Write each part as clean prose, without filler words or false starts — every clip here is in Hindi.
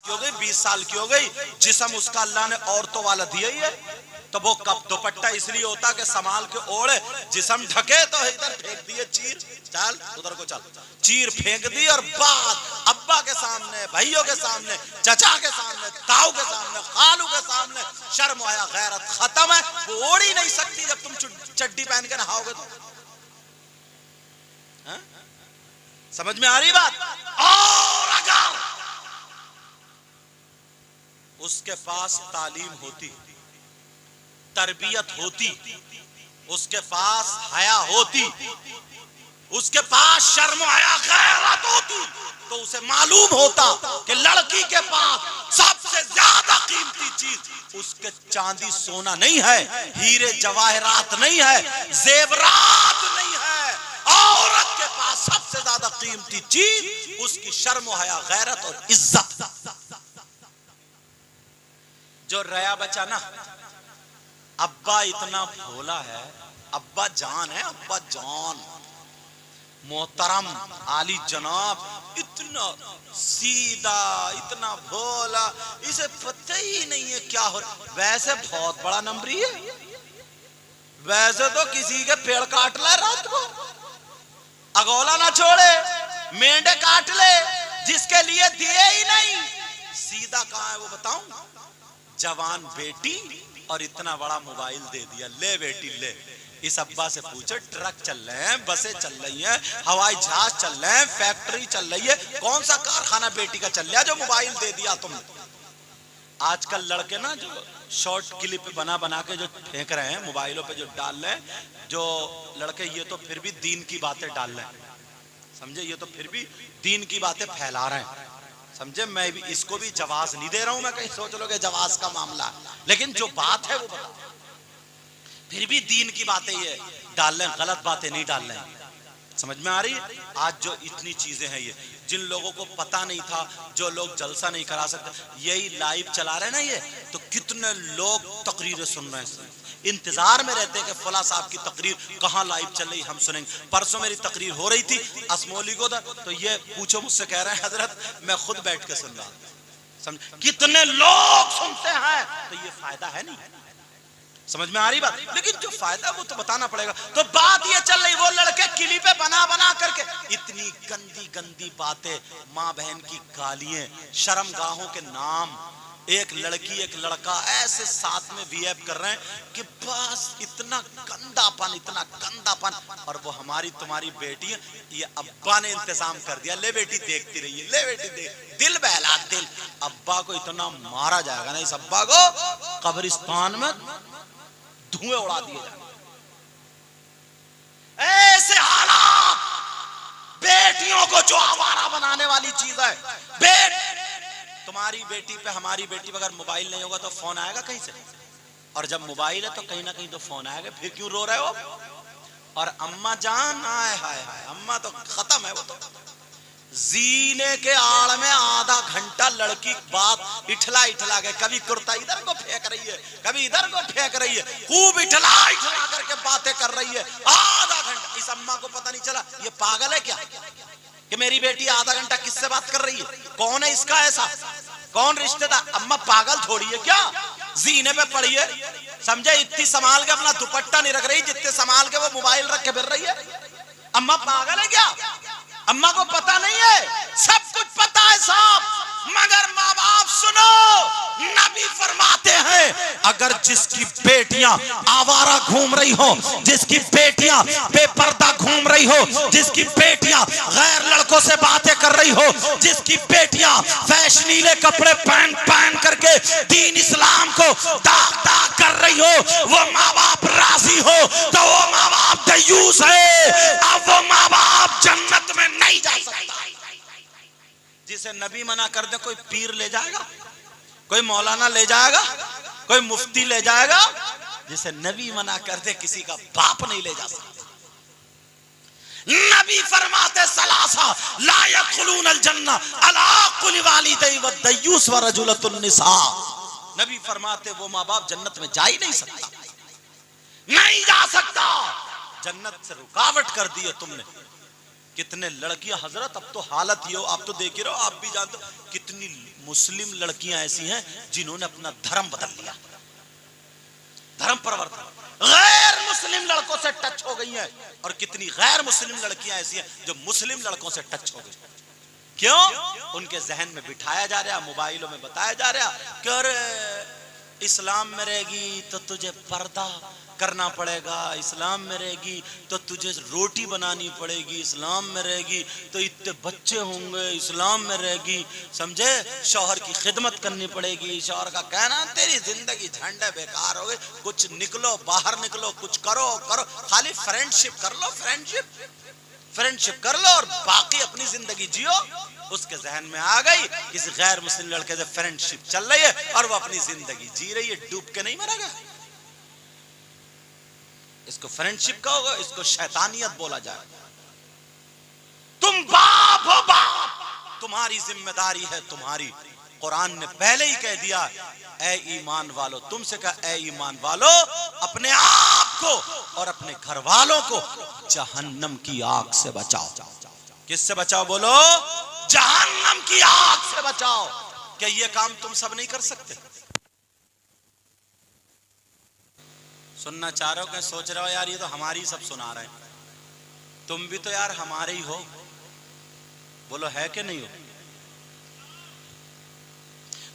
की हो गई, 20 साल की हो गई, जिस्म उसका अल्लाह ने औरतों वाला दिया ही है, तो वो कब दुपट्टा इसलिए होता कि संभाल के ओढ़े, जिस्म ढके तो इधर फेंक दिए चीर, चल उधर को चल, चीर फेंक दी और बात अब्बा के सामने, भाइयों के सामने, चचा के सामने, ताऊ के सामने, खालू के सामने, शर्म आया गैरत खत्म है। वो ओढ़ ही नहीं सकती जब तुम चड्डी पहन के नहाओगे तो। हा? समझ में आ रही बात? और अगर उसके पास तालीम होती, तरबियत होती, उसके पास हया होती, उसके पास शर्म हया गैरत होती, तो उसे मालूम होता कि लड़की के पास सबसे ज्यादा कीमती चीज उसके चांदी सोना नहीं है, हीरे जवाहरात नहीं है, जेवरात नहीं है। औरत के पास सबसे ज्यादा कीमती चीज उसकी शर्म हया गैरत और इज्जत। जो रया बचा ना, अब्बा इतना भोला है, अब्बा जान है, अब्बा जान मोहतरम आली जनाब, इतना सीधा, इतना भोला, इसे पता ही नहीं है क्या हो। वैसे बहुत बड़ा नंबरी है, वैसे तो किसी के पेड़ काट ले रात को, अगोला ना छोड़े, मेंढे काट ले, जिसके लिए दिए ही नहीं। सीधा कहाँ है वो बताऊं? जवान बेटी और इतना बड़ा मोबाइल दे दिया, ले बेटी ले। इस अब्बा से पूछो, ट्रक चल रहे हैं, बसें चल रही हैं, हवाई जहाज चल रहे हैं, फैक्ट्री चल रही है, कौन सा कारखाना बेटी का चल रहा है जो मोबाइल दे दिया तुमने? आजकल लड़के ना जो शॉर्ट क्लिप बना बना के जो फेंक रहे हैं मोबाइलों पे, जो डाल रहे हैं, जो लड़के, ये तो फिर भी दीन की बातें डाल रहे हैं, समझे, ये तो फिर भी दीन की बातें फैला रहे हैं, समझे। मैं भी इसको भी जवाज नहीं दे रहा हूं, मैं कहीं सोच लो कि जवाज का मामला, लेकिन जो बात है वो बता, फिर भी दीन की बातें ये डाल रहे हैं, गलत बातें नहीं डाल रहे हैं। समझ में आ रही है? आज जो इतनी चीजें हैं, ये जिन लोगों को पता नहीं था, जो लोग जलसा नहीं करा सकते, यही लाइव चला रहे ना ये, तो कितने लोग तकरीरें सुन रहे हैं, इंतजार में रहते हैं कि फला साहब की तकरीर कहाँ लाइव चल रही, हम सुनेंगे। परसों मेरी तकरीर हो रही थी असमोली को, तो ये पूछो मुझसे, कह रहे हैं हजरत मैं खुद बैठ के सुन रहा, समझ कितने लोग सुनते हैं, तो ये फायदा है नहीं। समझ में आ रही बात? लेकिन जो फायदा वो तो बताना पड़ेगा। तो बात ये चल रही, वो लड़के क्लिपे बना बना करके इतनी गंदी गंदी बातें, माँ बहन की गालियां, शर्मगाहों के नाम, एक लड़की एक लड़का ऐसे साथ में बिहेव कर रहे हैं कि बस इतना गंदापन, इतना गंदापन। और वो हमारी तुम्हारी बेटी है, ये अब्बा ने इंतजाम कर दिया, ले बेटी देखती रहिए, ले बेटी देख, दिल बहला दिल। अब्बा को इतना मारा जाएगा ना, इस अब्बा को कब्रिस्तान में धुएं उड़ा दिए जाए। ऐसे हालात, बेटियों को जो आवारा बनाने वाली चीज है। तुम्हारी बेटी पे, हमारी बेटी पे अगर मोबाइल नहीं होगा तो फोन आएगा कहीं से, और जब मोबाइल है तो कहीं ना कहीं तो फोन आएगा, फिर क्यों रो रहे हो? और अम्मा जान, आए हाय हाय, अम्मा तो खत्म है। वो तो जीने के आड़ में आधा घंटा लड़की बात इठला इठला के, कभी कुर्ता इधर को फेंक रही है, कभी इधर को फेंक रही है, खूब इठला इठला करके बातें कर रही है आधा घंटा। इस अम्मा को पता नहीं चला ये पागल है क्या कि मेरी बेटी आधा घंटा किससे बात कर रही है? कौन है इसका ऐसा? कौन रिश्तेदार? अम्मा पागल थोड़ी है क्या, जीने पे पड़ी है, समझे। इतनी संभाल के अपना दुपट्टा नहीं रख रही जितने संभाल के वो मोबाइल रख के फिर रही है। अम्मा पागल है क्या? अम्मा को पता नहीं है? सब कुछ पता है साहब, मगर माँ बाप सुनो, नबी फरमाते हैं अगर जिसकी बेटियां आवारा घूम रही हो, जिसकी बेटियां बेपर्दा घूम रही हो, जिसकी बेटियां गैर लड़कों से बातें कर रही हो, जिसकी बेटियां फैशनीले कपड़े पहन पहन करके दीन इस्लाम को दाग दाग कर रही हो, वो माँ बाप राजी हो तो वो माँ बाप दयूस है। अब वो माँ बाप जन्नत में नहीं जा सकता। जिसे नबी मना कर दे, कोई पीर ले जाएगा, कोई मौलाना ले जाएगा, कोई मुफ्ती ले जाएगा। जिसे नबी मना कर दे, किसी का बाप नहीं ले जा सकता। नबी फरमाते सलासा ला यदखुलून अल जन्ना अला कुल वालिदैन व दयूस व रजुलतुन निसा। नबी फरमाते वो माँ बाप जन्नत में जा ही नहीं सकता, नहीं जा सकता। जन्नत से रुकावट कर दी है तुमने, कितने लड़कियां हजरत, अब तो हालत ये हो, आप तो देख ही रहे हो, आप भी जानते हो कितनी मुस्लिम लड़कियां ऐसी हैं जिन्होंने अपना धर्म बदल लिया, धर्म परिवर्तन, गैर मुस्लिम लड़कों से टच हो गई हैं, और कितनी गैर मुस्लिम लड़कियां ऐसी हैं जो मुस्लिम लड़कों से टच हो गई। क्यों? उनके जहन में बिठाया जा रहा, मोबाइलों में बताया जा रहा कि अरे इस्लाम में रहेगी तो तुझे पर्दा करना पड़ेगा, इस्लाम में रहेगी तो तुझे रोटी बनानी पड़ेगी, इस्लाम में रहेगी तो इतने बच्चे होंगे, इस्लाम में रहेगी समझे, शौहर की खिदमत करनी पड़ेगी। शौहर का कहना तेरी जिंदगी झंडे बेकार हो गई, कुछ निकलो बाहर निकलो, कुछ करो करो, खाली फ्रेंडशिप कर लो, फ्रेंडशिप कर लो और बाकी अपनी जिंदगी जियो। उसके जहन में आ गई किसी गैर मुस्लिम लड़के से फ्रेंडशिप चल रही है और वो अपनी जिंदगी जी रही है, डूब के नहीं मरेगा। इसको फ्रेंडशिप का होगा, इसको शैतानियत बोला जाए। तुम बाप हो, बाप, तुम्हारी जिम्मेदारी है तुम्हारी। कुरान ने पहले ही कह दिया, ए ईमान वालों, तुमसे कहा ए ईमान वालों, अपने आप को और अपने घर वालों को जहन्नम की आग से बचाओ। किससे बचाओ बोलो? जहन्नम की आग से बचाओ। क्या ये काम तुम सब नहीं कर सकते? सुनना चाह रहे हो क्या? सोच रहे हो यार ये तो हमारी सब सुना रहे हैं, तुम भी तो यार हमारे ही हो, बोलो है कि नहीं हो?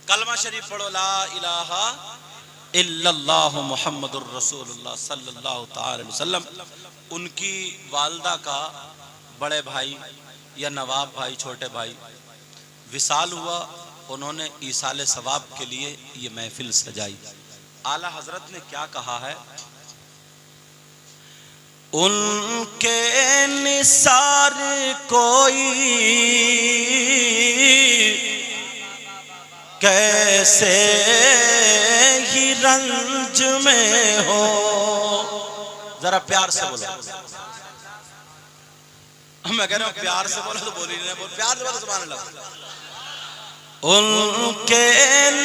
कलमा शरीफ पढ़ो, ला इलाहा इल्लल्लाह मुहम्मदुर रसूलुल्लाह सल्लल्लाहु अलैहि वसल्लम। उनकी वालदा का बड़े भाई या नवाब भाई, छोटे भाई विसाल हुआ, उन्होंने ईसाले सवाब के लिए ये महफिल सजाई। आला हजरत ने क्या कहा है? उनके निसार कोई कैसे ही रंज में हो। जरा प्यार से बोलो, मैं कह रहा हूं प्यार से बोलो तो बोल ही नहीं, बोल प्यार से बोलो सुभान अल्लाह। उनके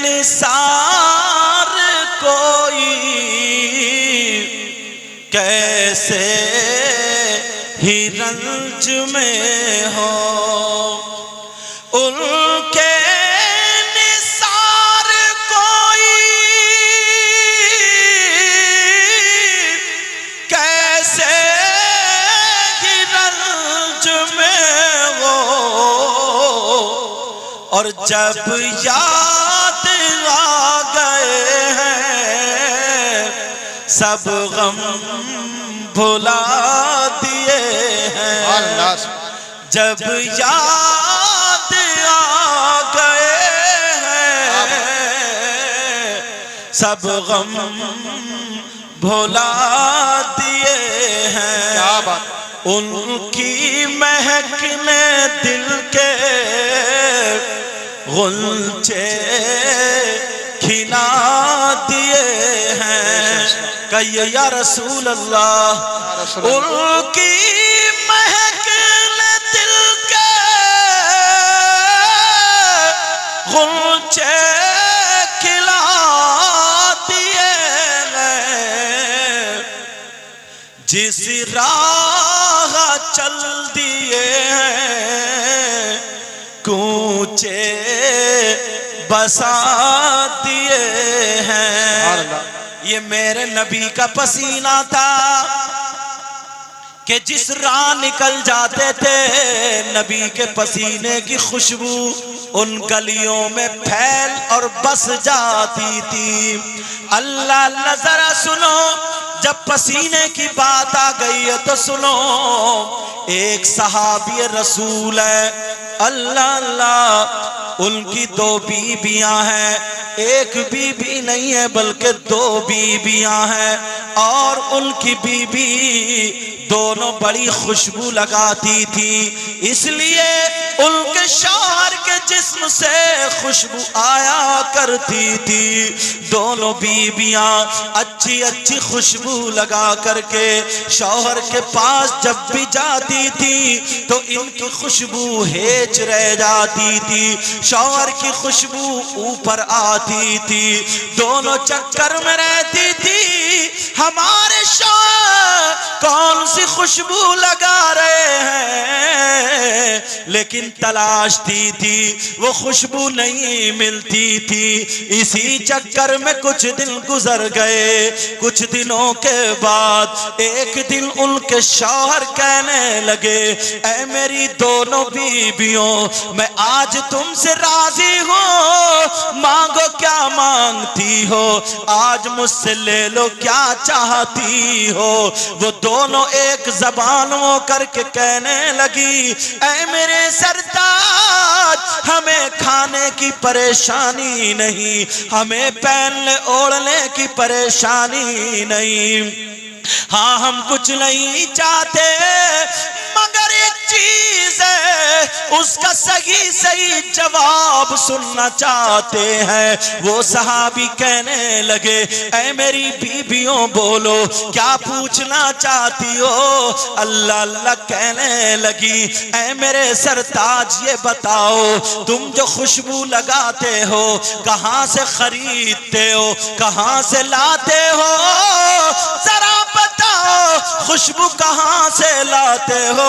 निसार कोई कैसे ही रंज में हो, उनके निसार कोई कैसे ही रंज में हो, और जब याद आ गए हैं सब गम भुला दिए हैं। जब याद आ गए हैं सब गम भुला दिए हैं। क्या बात! उनकी महक ने दिल के गुलचे खिला दिए हैं। कहिए या रसूल अल्लाह। उनकी महक ने दिल के गुलचे खिला दिए हैं। जिस राह चल दिए हैं कूचे बसा दिए हैं। ये मेरे नबी का पसीना था कि जिस राह निकल जाते थे नबी के पसीने की खुशबू उन गलियों में फैल और बस जाती थी। अल्लाह अल्लाह जरा सुनो, जब पसीने की बात आ गई है तो सुनो। एक सहाबी रसूल है, अल्लाह अल्लाह, उनकी दो बीबियां हैं, एक बीबी नहीं है बल्कि दो बीबियां हैं। और उनकी बीबी दोनों बड़ी खुशबू लगाती थी, इसलिए उनके शौहर के जिस्म से खुशबू आया करती थी। दोनों बीबियां अच्छी अच्छी खुशबू लगा करके शौहर के पास जब भी जाती थी तो इनकी खुशबू हेज रह जाती थी, शौहर की खुशबू ऊपर आती थी। दोनों चक्कर में रहती थी हमारे शौहर कौन सी खुशबू लगा रहे हैं, लेकिन तलाशती थी वो खुशबू नहीं मिलती थी। इसी चक्कर में कुछ दिन गुजर गए। कुछ दिनों के बाद एक दिन उनके शौहर कहने लगे, ऐ मेरी दोनों बीबियों, मैं आज तुमसे राजी हूँ, मांगो क्या मांगती हो, आज मुझसे ले लो क्या चाहती हो। वो दोनों एक जबान हो करके कहने लगी, ऐ मेरे सरताज, हमें खाने की परेशानी नहीं, हमें पहनने ओढ़ने की परेशानी नहीं, हाँ हम कुछ नहीं चाहते, मगर एक चीज है उसका सही सही जवाब सुनना चाहते हैं। वो सहाबी कहने लगे, ऐ मेरी बीबियों बोलो क्या पूछना चाहती हो। अल्लाह अल्लाह कहने लगी, ऐ मेरे सरताज ये बताओ तुम जो खुशबू लगाते हो कहाँ से खरीदते हो, कहाँ से लाते हो, जरा बताओ खुशबू कहाँ से लाते हो।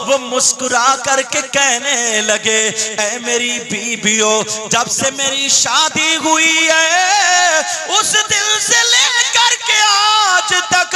वो मुस्कुरा करके कहने लगे, ऐ मेरी बीबियों, जब से मेरी शादी हुई है उस दिल से लेकर के आज तक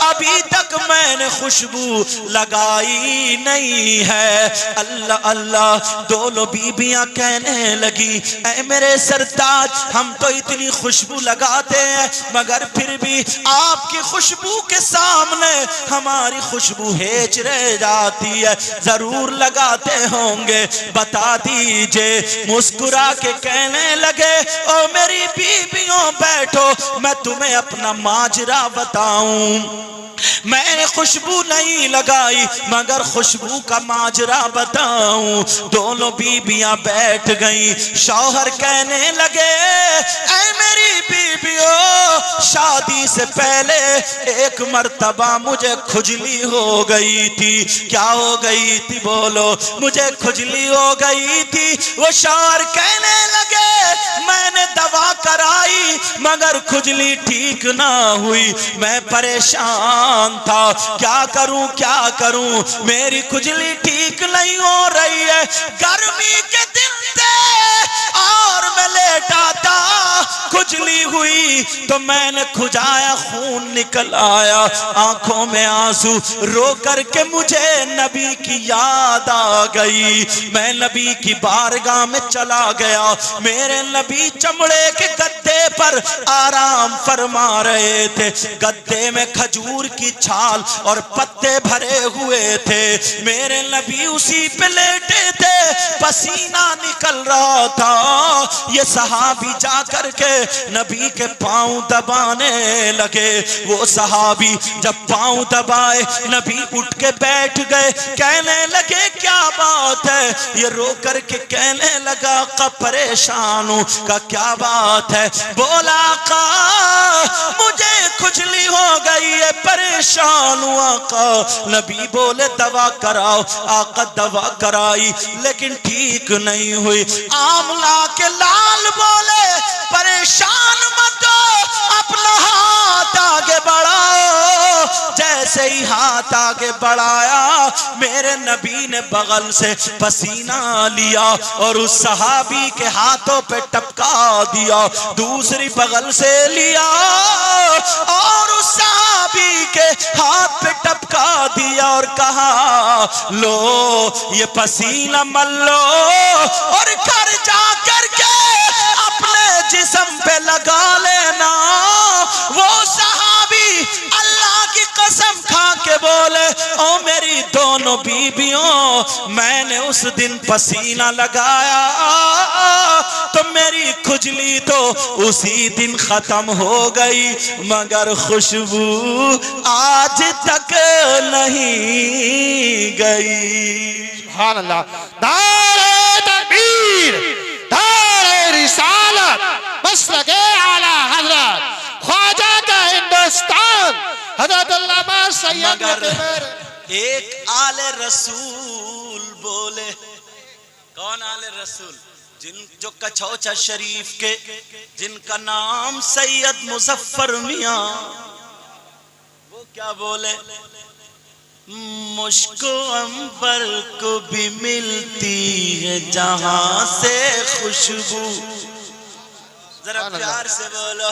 अभी तक मैंने खुशबू लगाई नहीं है। अल्लाह अल्लाह, दोनों बीबियां कहने लगी, ऐ मेरे सरताज, हम तो इतनी खुशबू लगाते हैं मगर फिर भी आपकी खुशबू के सामने हमारी खुशबू हेज रह जाती है, जरूर लगाते होंगे, बता दीजिए। मुस्कुरा के कहने लगे, ओ मेरी बीबियों बैठो, मैं तुम्हें अपना माजरा बताऊं। मैंने खुशबू नहीं लगाई मगर खुशबू का माजरा बताऊं। दोनों बीबियां बैठ गईं। शौहर कहने लगे, ऐ मेरी बीबियों, शादी से पहले एक मर्तबा मुझे खुजली हो गई थी। क्या हो गई थी बोलो? मुझे खुजली हो गई थी। वो शौहर कहने लगे, मैंने दवा कराई मगर खुजली ठीक ना हुई, मैं परेशान था, क्या करूं, मेरी खुजली ठीक नहीं हो रही है। गर्मी के दिन थे और मैं लेटा था, खुजली हुई तो मैंने खुजाया, खून निकल आया, आंखों में आंसू, रो करके मुझे नबी की याद आ गई। मैं नबी की बारगाह में चला गया। मेरे नबी चमड़े के गद्दे पर आराम फरमा रहे थे। गद्दे में खजूर की छाल और पत्ते भरे हुए थे। मेरे नबी उसी पे लेटे थे, पसीना निकल रहा था। ये सहाबी जा करके नबी के पांव दबाने लगे। वो सहाबी जब पांव दबाए, नबी उठ के बैठ गए। कहने लगे, क्या बात है? ये रो करके कहने लगा, का परेशान हूं, का क्या बात है? बोला, का मुझे खुजली हो गई है, परेशान हुआ। का नबी बोले, दवा कराओ। आका दवा कराई लेकिन ठीक नहीं हुई। आमला के लाल बोले, परेशान मत हो, अपना हाथ आगे बढ़ाओ। जैसे ही हाथ आगे बढ़ाया, मेरे नबी ने बगल से पसीना लिया और उस सहाबी के हाथों पे टपका दिया। दूसरी बगल से लिया और उस सहाबी के हाथ पे टपका दिया और कहा, लो ये पसीना मल लो और घर जा करके अपने जिस्म पे लगा लेना। वो सहाबी अल्लाह की कसम खा के बोले, ओ मेरी दोनों बीबियों, मैंने उस दिन पसीना लगाया तो मेरी खुजली तो उसी दिन खत्म हो गई, मगर खुशबू आज तक नहीं गई। सुभान अल्लाह। तकबीर, धारे रिसालत, मसलके आला हजरत ख्वाजा का हिंदुस्तान, हजरत अल्लामा सैयद। मगर एक आले रसूल बोले, कौन आले रसूल? जो कछौचा शरीफ के जिनका नाम सैयद मुजफ्फर मियां, वो क्या बोले? मुझको अंबर को भी मिलती है जहां से खुशबू। जरा प्यार से बोलो,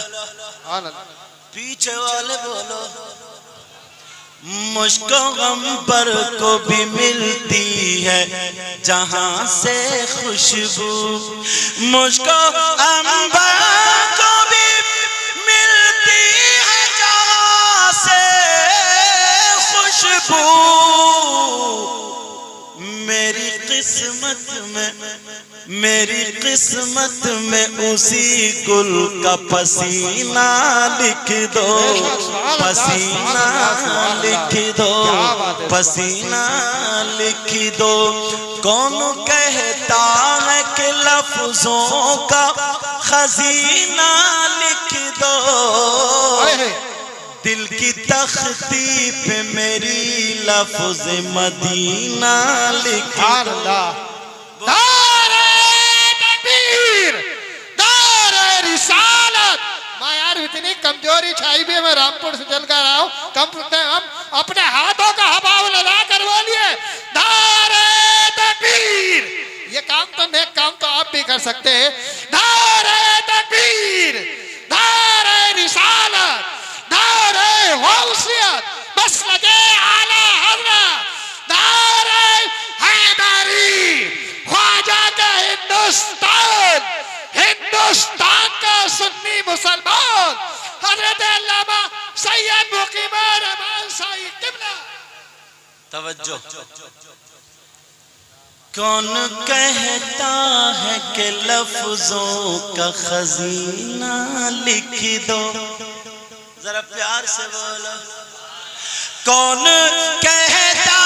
पीछे वाले बोलो। मुझको अंबर को भी मिलती है जहां से खुशबू, मुझको अंबर को भी मिलती है जहां से खुशबू। मेरी किस्मत में उसी गुल का पसीना लिख दो, पसीना लिख दो, पसीना लिख दो। कौन कहता है कि लफ्जों का खजीना लिख दो, दिल की तख्ती पे मेरी लफ्ज मदीना लिख दो। मैं यार इतनी कमजोरी छाई भी, मैं रामपुर से चल कर आऊं, हम अपने हाथों का हवाव लगा कर बोलिए नारे तकबीर। ये काम तो नेक काम तो आप भी कर सकते हैं। नारे तकबीर, नारे रिसालत, नारे गौसियत, मसलके आला हजरत, नारे हैदरी, ख्वाजा का हिंदुस्तान, हिंदुस्तान का सुन्नी मुसलमान, हजरत अल्लामा सैयद मुकीमुर रहमान साईं क़िबला। तवज्जो। कौन कहता है कि लफ्जों का खजीना लिख दो, जरा प्यार से बोलो। कौन कहता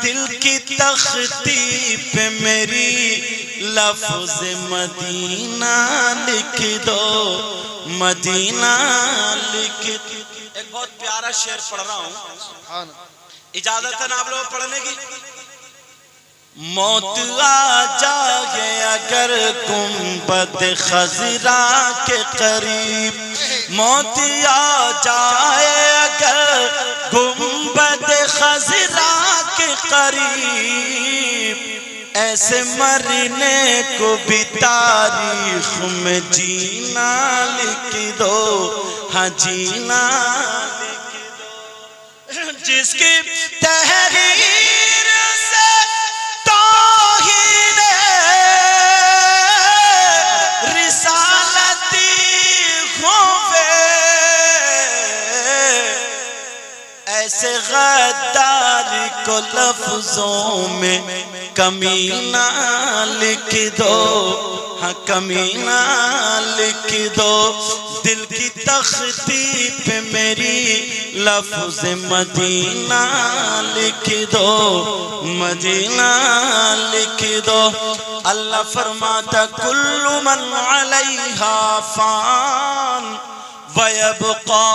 दिल की तख्ती पे मेरी लफ्ज मदीना लिख दो, मदीना लिख। एक बहुत प्यारा शेर पढ़ रहा हूँ, इजाजत है ना आप लोग पढ़ने की? मौत आ जाए अगर गुंबद खजरा के करीब, मौत आ जाए अगर गुंबद खजरा के करीब, ऐसे मरने को भी तारीख में जीना लिख दो, हाँ जीना लिख दो। जिसकी तहरीर से तौहीन रिसालती होवे, ऐसे गद्दारी को लफ्जों में कमीना लिख दो, हाँ कमीना लिख दो। दिल की तख्ती पे मेरी लफ्ज मदीना लिख दो, मदीना लिख दो। अल्लाह फरमाता कुल्लु मन अलैहा फान वयबका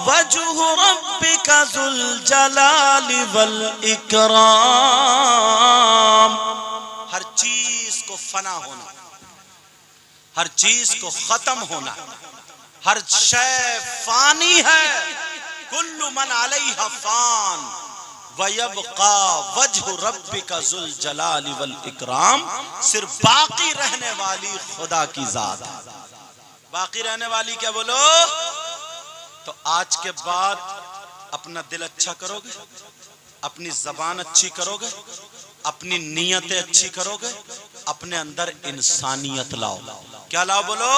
वजहु रब्बिका ज़ुल जलाली वल इकराम। हर चीज को फना होना, हर चीज को खत्म होना, हर शय फानी है। कुल्लु मन अलैहा फान वयबका वजहु रब्बिका ज़ुल जलाली वल इकराम। सिर्फ बाकी रहने वाली खुदा की जात है। बाकी रहने वाली क्या बोलो? तो आज के बाद अपना दिल अच्छा करोगे, अपनी जबान अच्छी करोगे, अपनी नीयतें अच्छी करोगे, अपने अंदर इंसानियत लाओ। क्या लाओ बोलो?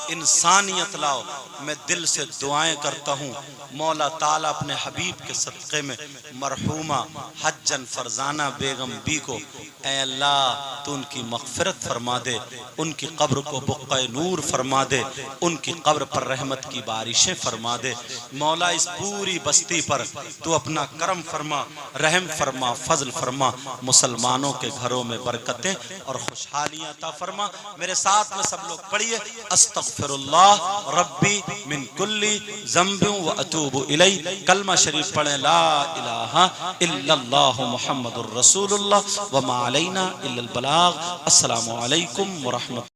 इंसानियत लाओ। मैं दिल से दुआएं करता हूँ मौला ताला अपने हबीब के सदक़े में मरहूमा हज्जन फरजाना बेगम बी को ऐ अल्लाह तू उनकी मग़फ़िरत फरमा दे, उनकी कब्र को बुक़्क़े नूर फरमा दे, उनकी कब्र पर रहमत की बारिशें फरमा दे। मौला इस पूरी बस्ती पर तू अपना करम फरमा, रहम फरमा, फजल फरमा, मुसलमानों के घरों में बरकतें और खुशहालियाँ अता फरमा। मेरे साथ में सब लोग पढ़िए अस्तग़फिरुल्लाह रब्बी मिन कुल्ली ज़ंबिन व अतूबु इलैहि। कलमा शरीफ पढ़ें ला इलाहा इल्लल्लाह मुहम्मदुर रसूलुल्लाह व मा अलैना इल्लल बलाग। अस्सलामु अलैकुम व रहमत।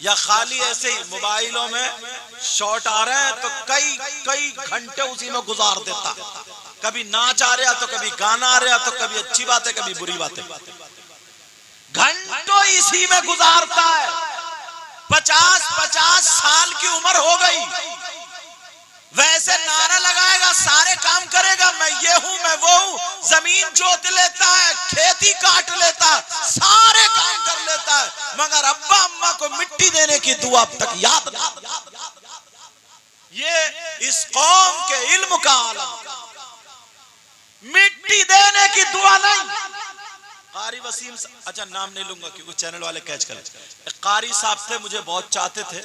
या खाली ऐसे ही मोबाइलों में शॉट आ रहे हैं तो कई घंटे उसी में गुजार देता, कभी नाच आ रहा तो कभी गाना आ रहा तो कभी अच्छी बात है कभी बुरी बात है, घंटों इसी में गुजारता है। 50-50 साल की उम्र हो गई, वैसे नारा लगाएगा, सारे काम करेगा, मैं ये हूं मैं वो हूं, जमीन जोत लेता है, खेती काट लेता है, सारे काम कर लेता है, मगर अब्बा अम्मा को मिट्टी देने की दुआ अब तक याद नहीं। ये इस कौम के इल्म का आलम, मिट्टी देने की दुआ नहीं। कारी वसीम, अच्छा नाम नहीं लूंगा क्योंकि चैनल वाले कैच करें। कारी साहब थे, मुझे बहुत चाहते थे,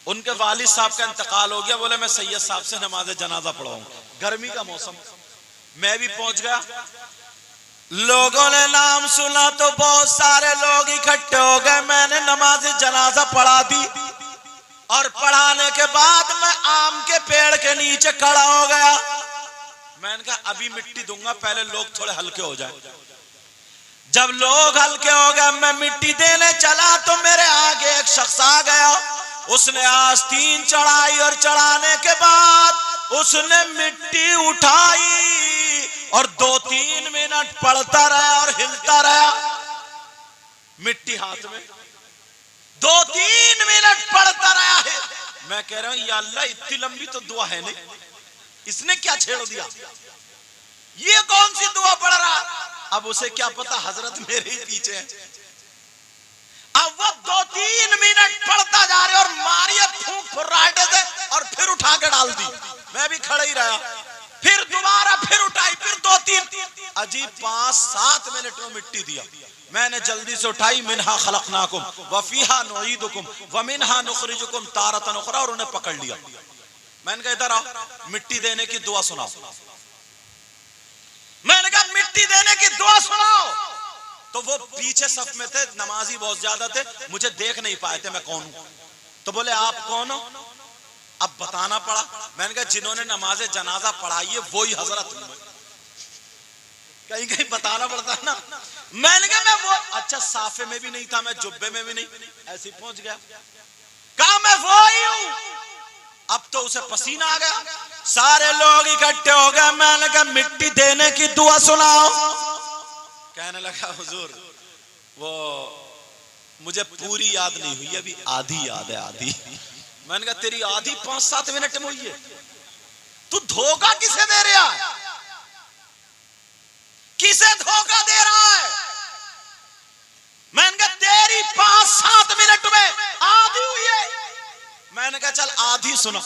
उनके वालिद साहब का इंतकाल हो गया, बोले मैं सैयद साहब से नमाज जनाजा पढ़ाऊंगा। गर्मी का मौसम, मैं भी पहुंच गया। लोगों ने नाम सुना तो बहुत सारे लोग इकट्ठे हो गए। मैंने नमाज जनाजा पढ़ा दी और पढ़ाने के बाद मैं आम के पेड़ के नीचे खड़ा हो गया। मैंने कहा अभी मिट्टी दूंगा, पहले लोग थोड़े हल्के हो जाए। जब लोग हल्के हो गए, मैं मिट्टी देने चला तो मेरे आगे एक शख्स आ गया। उसने आस्तीन चढ़ाई और चढ़ाने के बाद उसने मिट्टी उठाई और 2-3 मिनट पड़ता रहा और हिलता रहा, मिट्टी हाथ में 2-3 मिनट पड़ता रहा है। मैं कह रहा हूं या अल्लाह इतनी लंबी तो दुआ है नहीं, इसने क्या छेड़ दिया, ये कौन सी दुआ पढ़ रहा। अब उसे क्या पता हजरत मेरे ही पीछे है। अब वो 2-3 मिनट पढ़ता जा रहे और मारिए फूंक फुर्राटे से और फिर उठा के डाल दी। मैं भी खड़ा ही रहा, फिर दोबारा फिर उठाई, फिर 2-3 अजीब 5-7 मिनट में मिट्टी दिया। मैंने जल्दी से उठाई, मिन्हा खलकनाकुम व फीहा नुईदुकुम व मिन्हा नुखरिजुकुम तारतन उखरा, और उन्हें पकड़ लिया। मैंने कहा इधर आओ, मिट्टी देने की दुआ सुनाओ। मैंने कहा मिट्टी देने की दुआ सुनाओ। तो वो पीछे सफ में थे, नमाजी बहुत ज्यादा थे, मुझे देख नहीं पाए थे मैं कौन हूं। तो बोले आप कौन हो? अब बताना पड़ा। मैंने कहा जिन्होंने नमाज जनाजा पढ़ाई है वही हजरत हूं। कहीं कहीं बताना पड़ता है ना। मैंने कहा मैं वो, अच्छा साफे में भी नहीं था, मैं जुब्बे में भी नहीं, ऐसे पहुंच गया। कहा मैं वो ही हूं। अब तो उसे पसीना आ गया, सारे लोग इकट्ठे हो गए। मैंने कहा मिट्टी देने की दुआ सुनाओ। कहने लगा हुजूर वो मुझे पूरी याद नहीं हुई, अभी आधी याद है, आधी। मैंने कहा तेरी आधी 5-7 मिनट में हुई है, तू धोखा किसे दे रहा है, किसे धोखा दे रहा है? मैंने कहा तेरी 5-7 मिनट में आधी हुई है। मैंने कहा चल आधी सुना,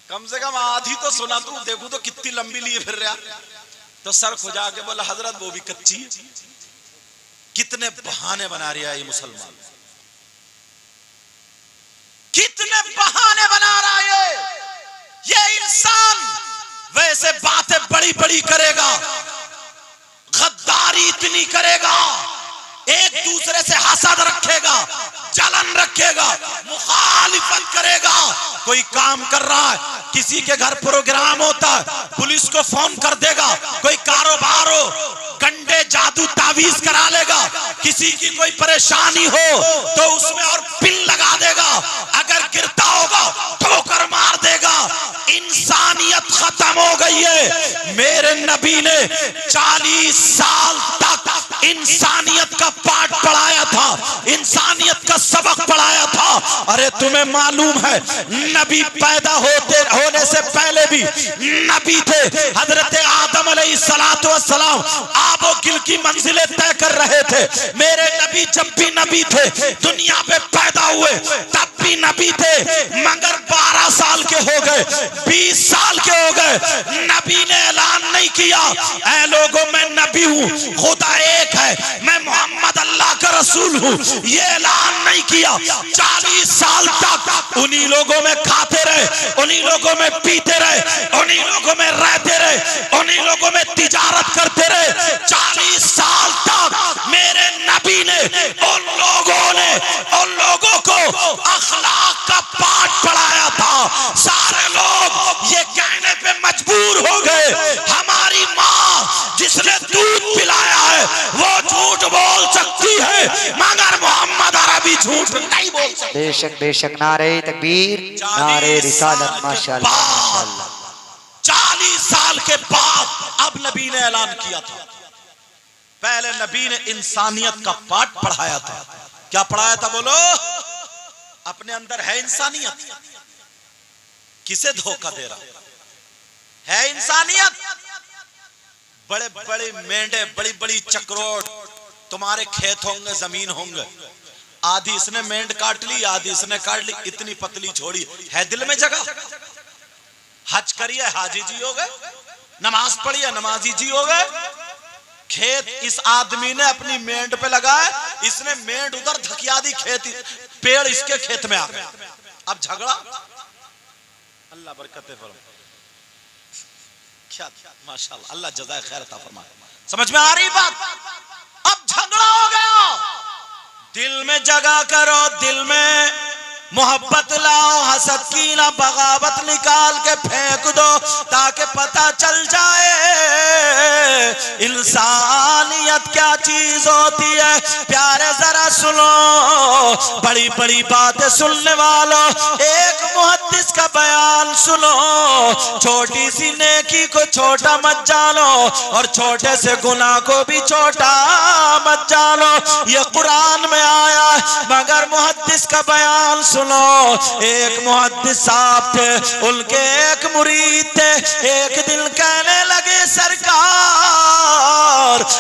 कम से कम आधी तो सुना, तू देखू तो कितनी लंबी लिए फिर रहा। तो सर खुजा के बोला हजरत वो भी कच्ची है। कितने बहाने बना रहा है ये मुसलमान, कितने बहाने बना रहा है ये इंसान। वैसे बातें बड़ी बड़ी करेगा, गद्दारी इतनी करेगा, एक दूसरे से हसद रखेगा, जलन रखेगा, मुखालिफत करेगा। कोई काम कर रहा है, किसी के घर प्रोग्राम होता है, पुलिस को फोन कर देगा। कोई कारोबार हो, गंडे जादू तावीज करा लेगा। किसी की कोई परेशानी हो तो उसमें और पिन लगा देगा। अगर गिरता होगा ठोकर मार देगा। इंसानियत खत्म हो गई है। मेरे नबी ने 40 साल तक इंसानियत का पाठ पढ़ाया था, इंसानियत का सबक पढ़ाया था। अरे तुम्हें मालूम है नबी पैदा होने से पहले भी नबी थे। हजरत आदम अलैहिस्सलातु वस्सलाम आबो गिल की मंजिलें तय कर रहे थे। मेरे नबी जब भी नबी थे दुनिया पे पैदा हुए तब भी नबी थे, मगर 12 साल के हो गए, 20 साल के हो गए, नबी ने ऐलान नहीं किया ऐ लोगों मैं नबी हूँ, खुदा एक है, मैं मोहम्मद अल्लाह का रसूल हूँ, ये ऐलान नहीं किया। 40 साल तक उन्हीं लोगों में खाते रहे, उन्हीं लोगों में पीते रहे, उन्हीं लोगों में रहते रहे, उन्हीं लोगों में तिजारत करते रहे। 40 साल तक मेरे नबी ने उन लोगों को अखलाक का पाठ पढ़ाया था। सारे लोग ये कहने पे मजबूर हो गए हमारी माँ जिसने दूध पिलाया है वो झूठ बोल सकती है, मगर मोहम्मद अरबी झूठ नहीं बोल सकते। बेशक बेशक, नारे तकबीर, नारे रिसालत, माशाअल्लाह माशाअल्लाह। 40 साल के बाद अब नबी ने ऐलान किया था। पहले नबी ने इंसानियत का पाठ पढ़ाया था। क्या पढ़ाया था बोलो? अपने अंदर है इंसानियत, किसे धोखा दे रहा है इंसानियत? बड़े बड़े मेंढे, बड़ी बड़ी चक्रोट तुम्हारे खेत होंगे, जमीन होंगे, आधी इसने मेंढ काट ली, आधी इसने काट ली, इतनी पतली छोड़ी, है दिल में जगह? हज करिए हाजी जी हो गए, नमाज पढ़िए नमाजी जी हो गए। खेत इस आदमी ने अपनी मेंढ पे लगाया, इसने मेंढ उधर धकिया दी, खेती पेड़ इसके खेत में आ गए। अब झगड़ा, अल्लाह बरकत फरमाए। क्या माशाअल्लाह, अल्लाह जज़ाए खैर अता फरमाए। समझ में आ रही बात? अब झगड़ा हो गया। दिल में जगह करो, दिल में मोहब्बत लाओ, हसद की ना बगावत निकाल के फेंक दो ताकि पता चल जाए इंसानियत क्या चीज होती है। प्यारे जरा सुनो, बड़ी बड़ी बातें सुनने वालों, एक मुहद्दिस का बयान सुनो। छोटी सी नेकी को छोटा मत जानो और छोटे से गुनाह को भी छोटा मत जानो, ये कुरान में आया। मगर मुहद्दिस का बयान सुनो। एक मुहद्दिस साहब थे, उनके एक मुरीद थे, एक दिन कहने लगे सरकार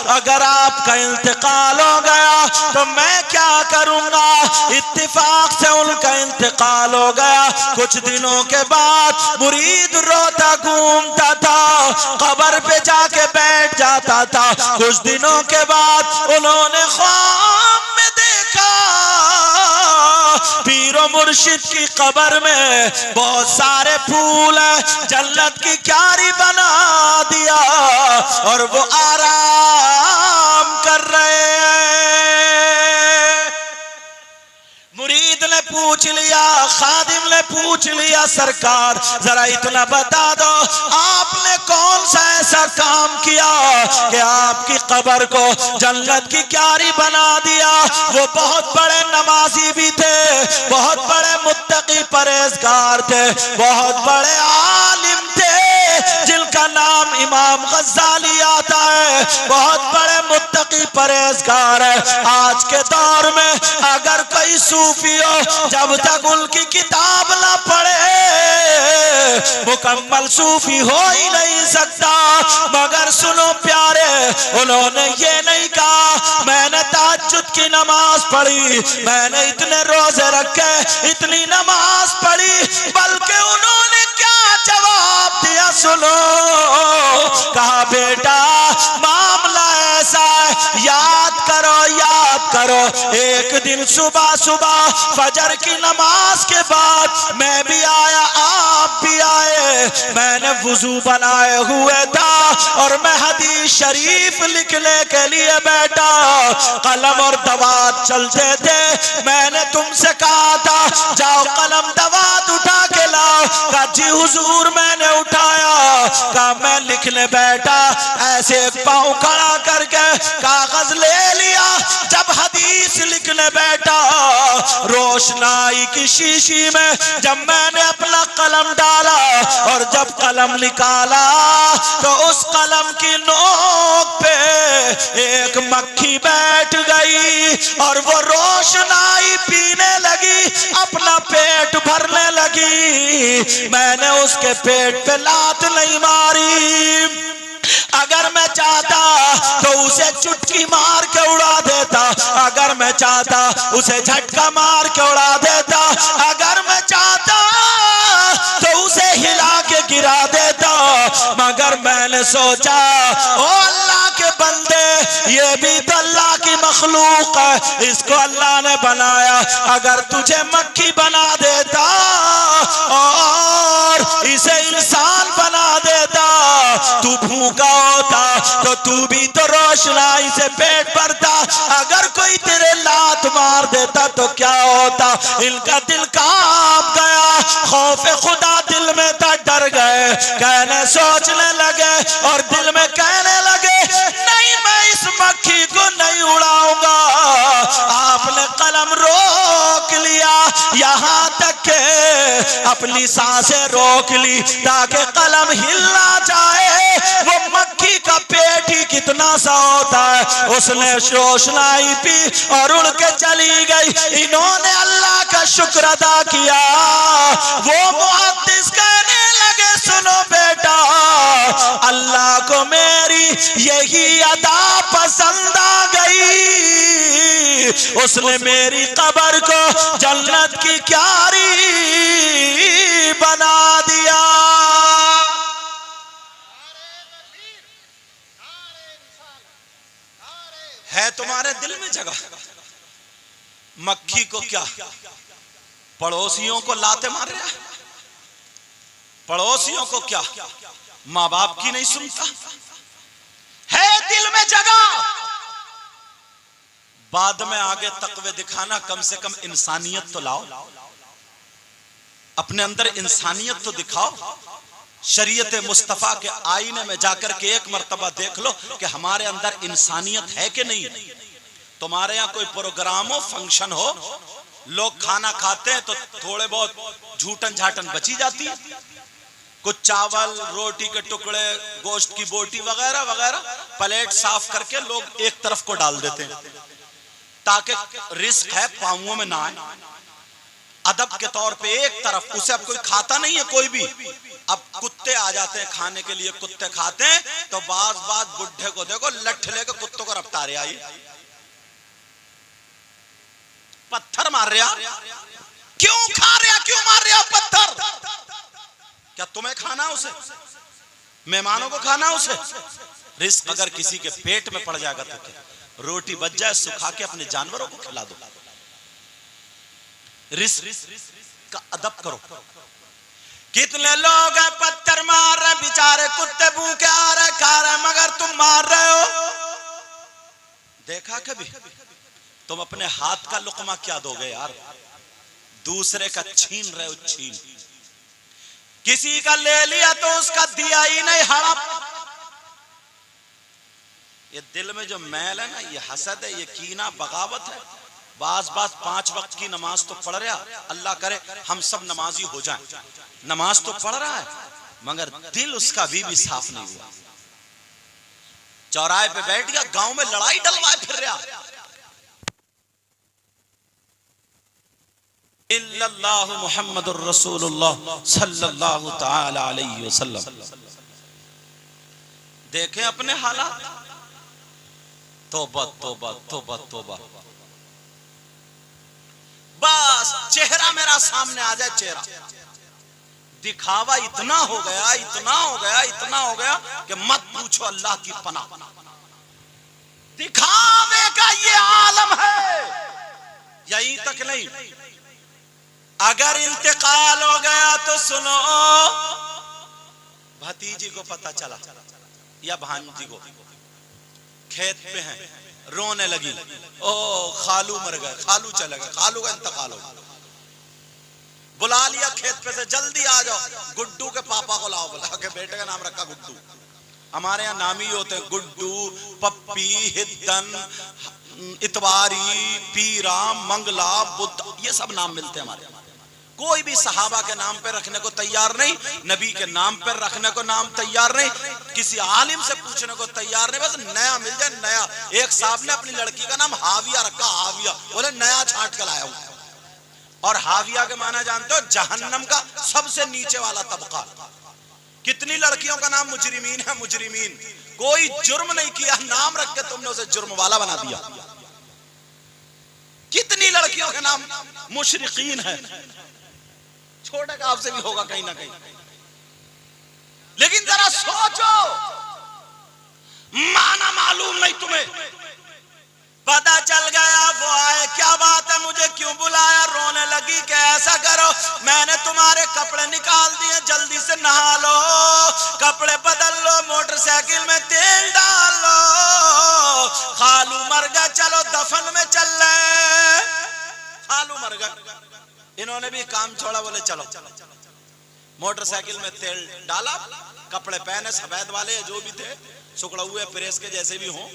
अगर आपका इंतकाल हो गया तो मैं क्या करूंगा? इत्तिफाक से उनका इंतकाल हो गया। कुछ दिनों के बाद मुरीद रोता घूमता था, कब्र पे जाके बैठ जाता था। कुछ दिनों के बाद उन्होंने ख्वाब में देखा पीरो मुर्शिद की कब्र में बहुत सारे फूल है, जन्नत की क्यारी बना दिया और वो आराम कर रहे हैं। मुरीद ने पूछ लिया, खादिम ने पूछ लिया, सरकार जरा इतना बता दो आपने कौन सा ऐसा काम किया कि आपकी कब्र को जन्नत की क्यारी बना दिया? वो बहुत बड़े नमाजी भी थे, बहुत बड़े मुत्तकी परहेजगार थे, बहुत बड़े आलिम थे जिनका नाम इमाम गज़ाली आता है, बहुत बड़े मुत्तकी परहेजगार है। आज के दौर में अगर कोई सूफी हो, जब तक उनकी किताब ना पढ़े मुकम्मल सूफी हो ही नहीं सकता। मगर सुनो प्यारे, उन्होंने ये नहीं कहा मैंने तहज्जुद की नमाज पढ़ी, मैंने इतने रोजे रखे, इतनी नमाज पढ़ी, बल्कि उन्होंने क्या जवाब दिया सुनो। कहा बेटा मामला ऐसा है, याद करो याद करो, एक दिन सुबह सुबह फजर की नमाज के बाद मैं भी आया, आप भी आए, मैंने वुजू बनाए हुए था और मैं हदीस शरीफ लिखने के लिए बैठा, कलम और दवात चलते थे। मैंने तुमसे कहा था जाओ कलम दवात उठा के लाओ, कहा जी हुजूर मैंने उठाया, कहा मैं लिखने बैठा, ऐसे पाँव खड़ा करके कागज ले लिया। जब हदीस लिखने बैठा, रोशनाई की शीशी में जब मैंने अपना कलम डाला और जब कलम निकाला तो उस कलम की नोक पे एक मक्खी बैठ गई और वो रोशनाई पीने लगी, अपना पेट भरने लगी। मैंने उसके पेट पे लात नहीं मारी, अगर मैं चाहता तो उसे चुटकी मार के उड़ा देता, अगर मैं चाहता उसे झटका मार के उड़ा देता, अगर मैं चाहता तो उसे हिला के गिरा देता। मगर मैंने सोचा ओ अल्लाह के बंदे, ये भी तो अल्लाह की मखलूक है, इसको अल्लाह ने बनाया। अगर तुझे मक्खी बना देता और इसे इंसान बना देता, तू भूखा होता तो तू भी तो रोशनाई से पेट भरता। अगर कोई तेरे लात मार देता तो क्या होता? इनका दिल कांप गया, खौफे खुदा दिल में था, डर गए, कहने सोचने लगे और दिल में कहने लगे नहीं, मैं इस मक्खी को नहीं उड़ाऊंगा। आपने कलम रोक लिया, यहाँ तक के अपनी सांसें रोक ली ताकि कलम हिल ना जाए। वो मक्खी का पेट ही कितना सा होता है, उसने रोशनाई पी और उड़ के चली गई। इन्होंने अल्लाह का शुक्र अदा किया। वो मुहद्दिस कहने लगे सुनो बेटा, अल्लाह को मेरी यही अदा पसंद आ गई, उसने मेरी कब्र को जन्नत की क्यारी बना दिया। है तुम्हारे दिल में जगह? मक्खी को क्या पड़ोसियों को लाते मार रहा है? पड़ोसियों को क्या माँ बाप की नहीं सुनता? है दिल में जगह? बाद में आगे तकवे दिखाना, कम से कम इंसानियत तो लाओ, अपने अंदर इंसानियत तो दिखाओ। शरीयत मुस्तफा के आईने में जाकर के एक मर्तबा देख लो कि हमारे अंदर इंसानियत है कि नहीं। तुम्हारे यहाँ कोई प्रोग्राम हो, फंक्शन हो, लोग खाना खाते हैं तो थोड़े बहुत झूठन झाटन बची जाती है, कुछ चावल, रोटी के टुकड़े, गोश्त की बोटी वगैरह वगैरह, प्लेट साफ करके लोग एक तरफ को डाल देते हैं ताकि रिस्क है पांवों में ना आए। अदब के तौर पे एक तरफ, उसे अब कोई खाता नहीं है कोई भी। अब कुत्ते आ जाते हैं खाने के लिए, कुत्ते खाते हैं तो बाज बुढ़े को देखो लठ लेकर कुत्तों को रफ्ता रहे, आई पत्थर मार रहा। क्यों खा रहा, क्यों मार रहा पत्थर? क्या तुम्हें खाना उसे? मेहमानों को खाना उसे? रिस्क अगर किसी के पेट में पड़ जाएगा तो क्या? रोटी बच जाए सुखा के अपने जानवरों को खिला दो। रिस्क का अदब करो। कितने लोग हैं पत्थर मार रहे, बेचारे कुत्ते भूखे आ रहे, खा रहे, मगर तुम मार रहे हो। देखा कभी? तुम अपने हाथ का लुकमा क्या दोगे यार? दूसरे का छीन रहे हो, छीन। किसी का ले लिया तो उसका दिया ही नहीं, हड़प। ये दिल में जो मैल है ना, ये हसद है, ये कीना, बगावत है। बास 5 वक्त की नमाज तो पढ़ रहा, अल्लाह करे हम सब नमाजी हो जाएं। नमाज तो पढ़ रहा है मगर दिल उसका भी साफ नहीं हुआ। चौराहे पे बैठ गया, गांव में लड़ाई डलवाए फिर रहा। इल्लल्लाहु मुहम्मदुर रसूलुल्लाह सल्लल्लाहु तआला अलैहि वसल्लम। देखें अपने हालात। तौबा तौबा तौबा तौबा। बस चेहरा मेरा सामने आ जाए, चेहरा दिखावा इतना हो गया, इतना हो गया, इतना हो गया कि मत पूछो, अल्लाह की पनाह। दिखावे का ये आलम है। यहीं तक नहीं, अगर इंतकाल हो गया तो सुनो, भतीजी को पता चला या भांजी को, खेत पे हैं, रोने लगी, ओ खालू मर गए, खालू चले गए, खालू का इंतकाल हो गया। बुला लिया खेत पे से, जल्दी आ जाओ, गुड्डू के पापा को लाओ। बुला के बेटे का नाम रखा गुड्डू। हमारे यहाँ नाम ही होते हैं गुड्डू, पप्पी, हिद्दन, इतवारी, पीरा, मंगला, बुद्ध, ये सब नाम मिलते हैं हमारे यहाँ। कोई भी सहाबा के नाम पे रखने को तैयार नहीं, नबी के नाम पर रखने को नाम तैयार नहीं, किसी आलिम से पूछने को तैयार नहीं, बस नया मिल जाए नया। एक साहब ने अपनी लड़की का नाम हाविया रखा, हाविया, बोले नया छांट कर लाया हूं। और हाविया के माना जानते हो, जहन्नम का सबसे नीचे वाला तबका। कितनी लड़कियों का नाम मुजरिमीन है, मुजरिमीन, कोई जुर्म नहीं किया, नाम रख के तुमने उसे जुर्म वाला बना दिया। कितनी लड़कियों के नाम मुशरिकीन है, छोटे का आपसे भी होगा कहीं ना कहीं। लेकिन जरा सोचो, माना मालूम नहीं तुम्हें, पता चल गया वो आए, क्या बात है मुझे क्यों बुलाया, रोने लगी कि ऐसा करो मैंने तुम्हारे कपड़े निकाल दिए, जल्दी से नहा लो, कपड़े बदल लो, मोटरसाइकिल में तेल डाल लो, खालू मर गया, चलो दफन में चल रहे। खालू मर गया, इन्होंने भी काम छोड़ा, बोले चलो। मोटरसाइकिल में तेल डाला, कपड़े पहने, सफेद वाले जो भी थे, सुखड़ा हुए प्रेस के जैसे भी हों,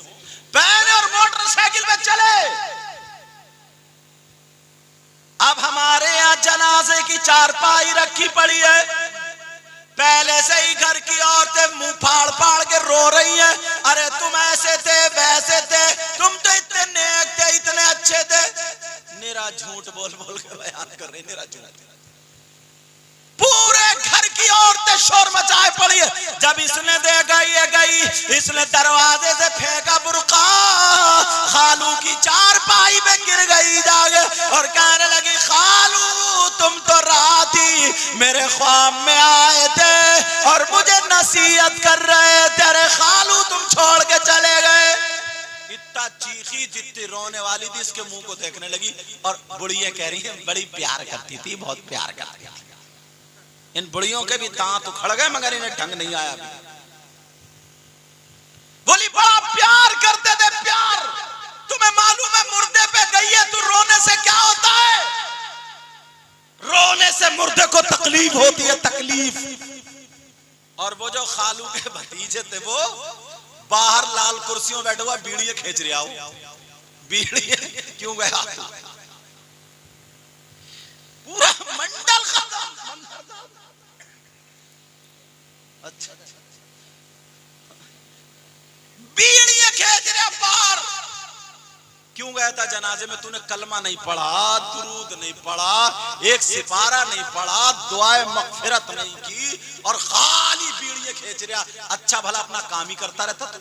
पहने और मोटरसाइकिल में चले। अब हमारे यहाँ जनाजे की चारपाई रखी पड़ी है, पहले से ही घर की औरतें मुंह फाड़ फाड़ के रो रही हैं, अरे तुम ऐसे थे वैसे थे, तुम तो इतने नेक थे, इतने अच्छे थे। निरा झूठ बोल बोल के बयान कर रही, निरा झूठ। पूरे घर की औरतें शोर मचाए पड़ी है। जब इसने देखा ये गई, इसने दरवाजे से फेंका बुर्का, खालू की चारपाई पे गिर गई जाके और कहने लगी, खालू तुम तो रात ही मेरे ख्वाब में आए थे और मुझे नसीहत कर रहे थे, अरे खालू तुम छोड़ के चले गए। इतना चीखी, जितनी रोने वाली थी, इसके मुंह को देखने लगी और बुढ़िया कह रही है बड़ी प्यार करती थी, बहुत प्यार करती थी। इन बुढ़ियों के भी दांत उखड़ गए, मगर इन्हें ढंग नहीं आया। बोली बड़ा प्यार करते थे, प्यार। तुम्हें मालूम है मुर्दे पे गई है, तू रोने से क्या होता है? रोने से मुर्दे को तकलीफ होती है, तकलीफ। और वो जो खालू के भतीजे थे, वो बाहर लाल कुर्सियों बैठे हुआ बीड़ियां खींच रहा हो। बीड़ियां क्यों गया? पूरा मंडल खत्म। अच्छा, बीड़ियां खींच रहा बाहर। क्यों गया था जनाजे में? तूने कलमा नहीं पढ़ा, दुरूद नहीं पढ़ा, एक सिपारा नहीं पढ़ा, दुआए मगफिरत नहीं की और खाली बीड़ियां खींच रहा। अच्छा भला अपना काम ही करता रहता तू।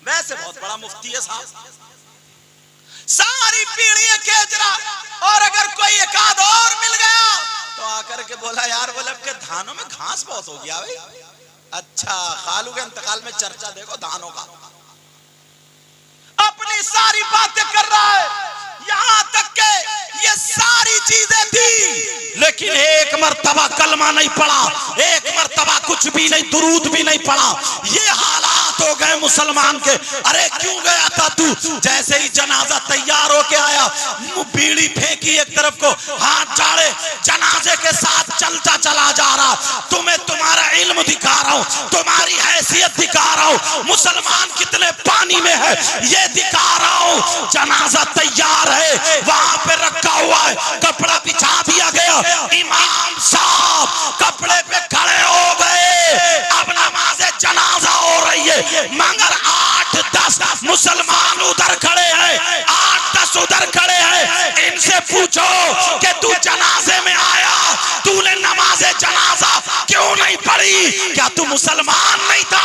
वैसे बहुत बड़ा मुफ्ती है साहब, सारी बीड़ियां खींच रहा। और अगर कोई एक आध और मिल गया तो आकर के बोला, यार बोले आपके धानों में घास बहुत हो गया भाई। अच्छा, खालू के इंतकाल में चर्चा देखो धानों का। अपनी सारी बातें कर रहा है, यहां तक के ये सारी चीजें थी, लेकिन एक मर्तबा कलमा नहीं पढ़ा, एक मर्तबा कुछ भी नहीं, दुरूद भी नहीं पढ़ा। ये हालात हो गए मुसलमान के। अरे क्यों गया था तू? जैसे ही जनाजा तैयार होके आया, बीड़ी फेंकी एक तरफ को, हाथ झाड़े, जनाजे के साथ चलता चला जा रहा। तुम्हें तुम्हारा इल्म दिखा रहा हूं, तुम्हारी हैसियत दिखा रहा हूं, मुसलमान कितने पानी में है ये दिखा रहा हूं। जनाजा तैयार है, वहां पे रखा हुआ है, कपड़ा बिछा दिया गया, इमाम साहब कपड़े पे खड़े हो गए, अब नमाज जनाजा हो रही है। मगर 8-10 मुसलमान उधर खड़े हैं, 8-10 उधर खड़े हैं। इनसे पूछो कि तू जनाजे में आया, तूने नमाज जनाजा क्यों नहीं पढ़ी? क्या तू मुसलमान नहीं था?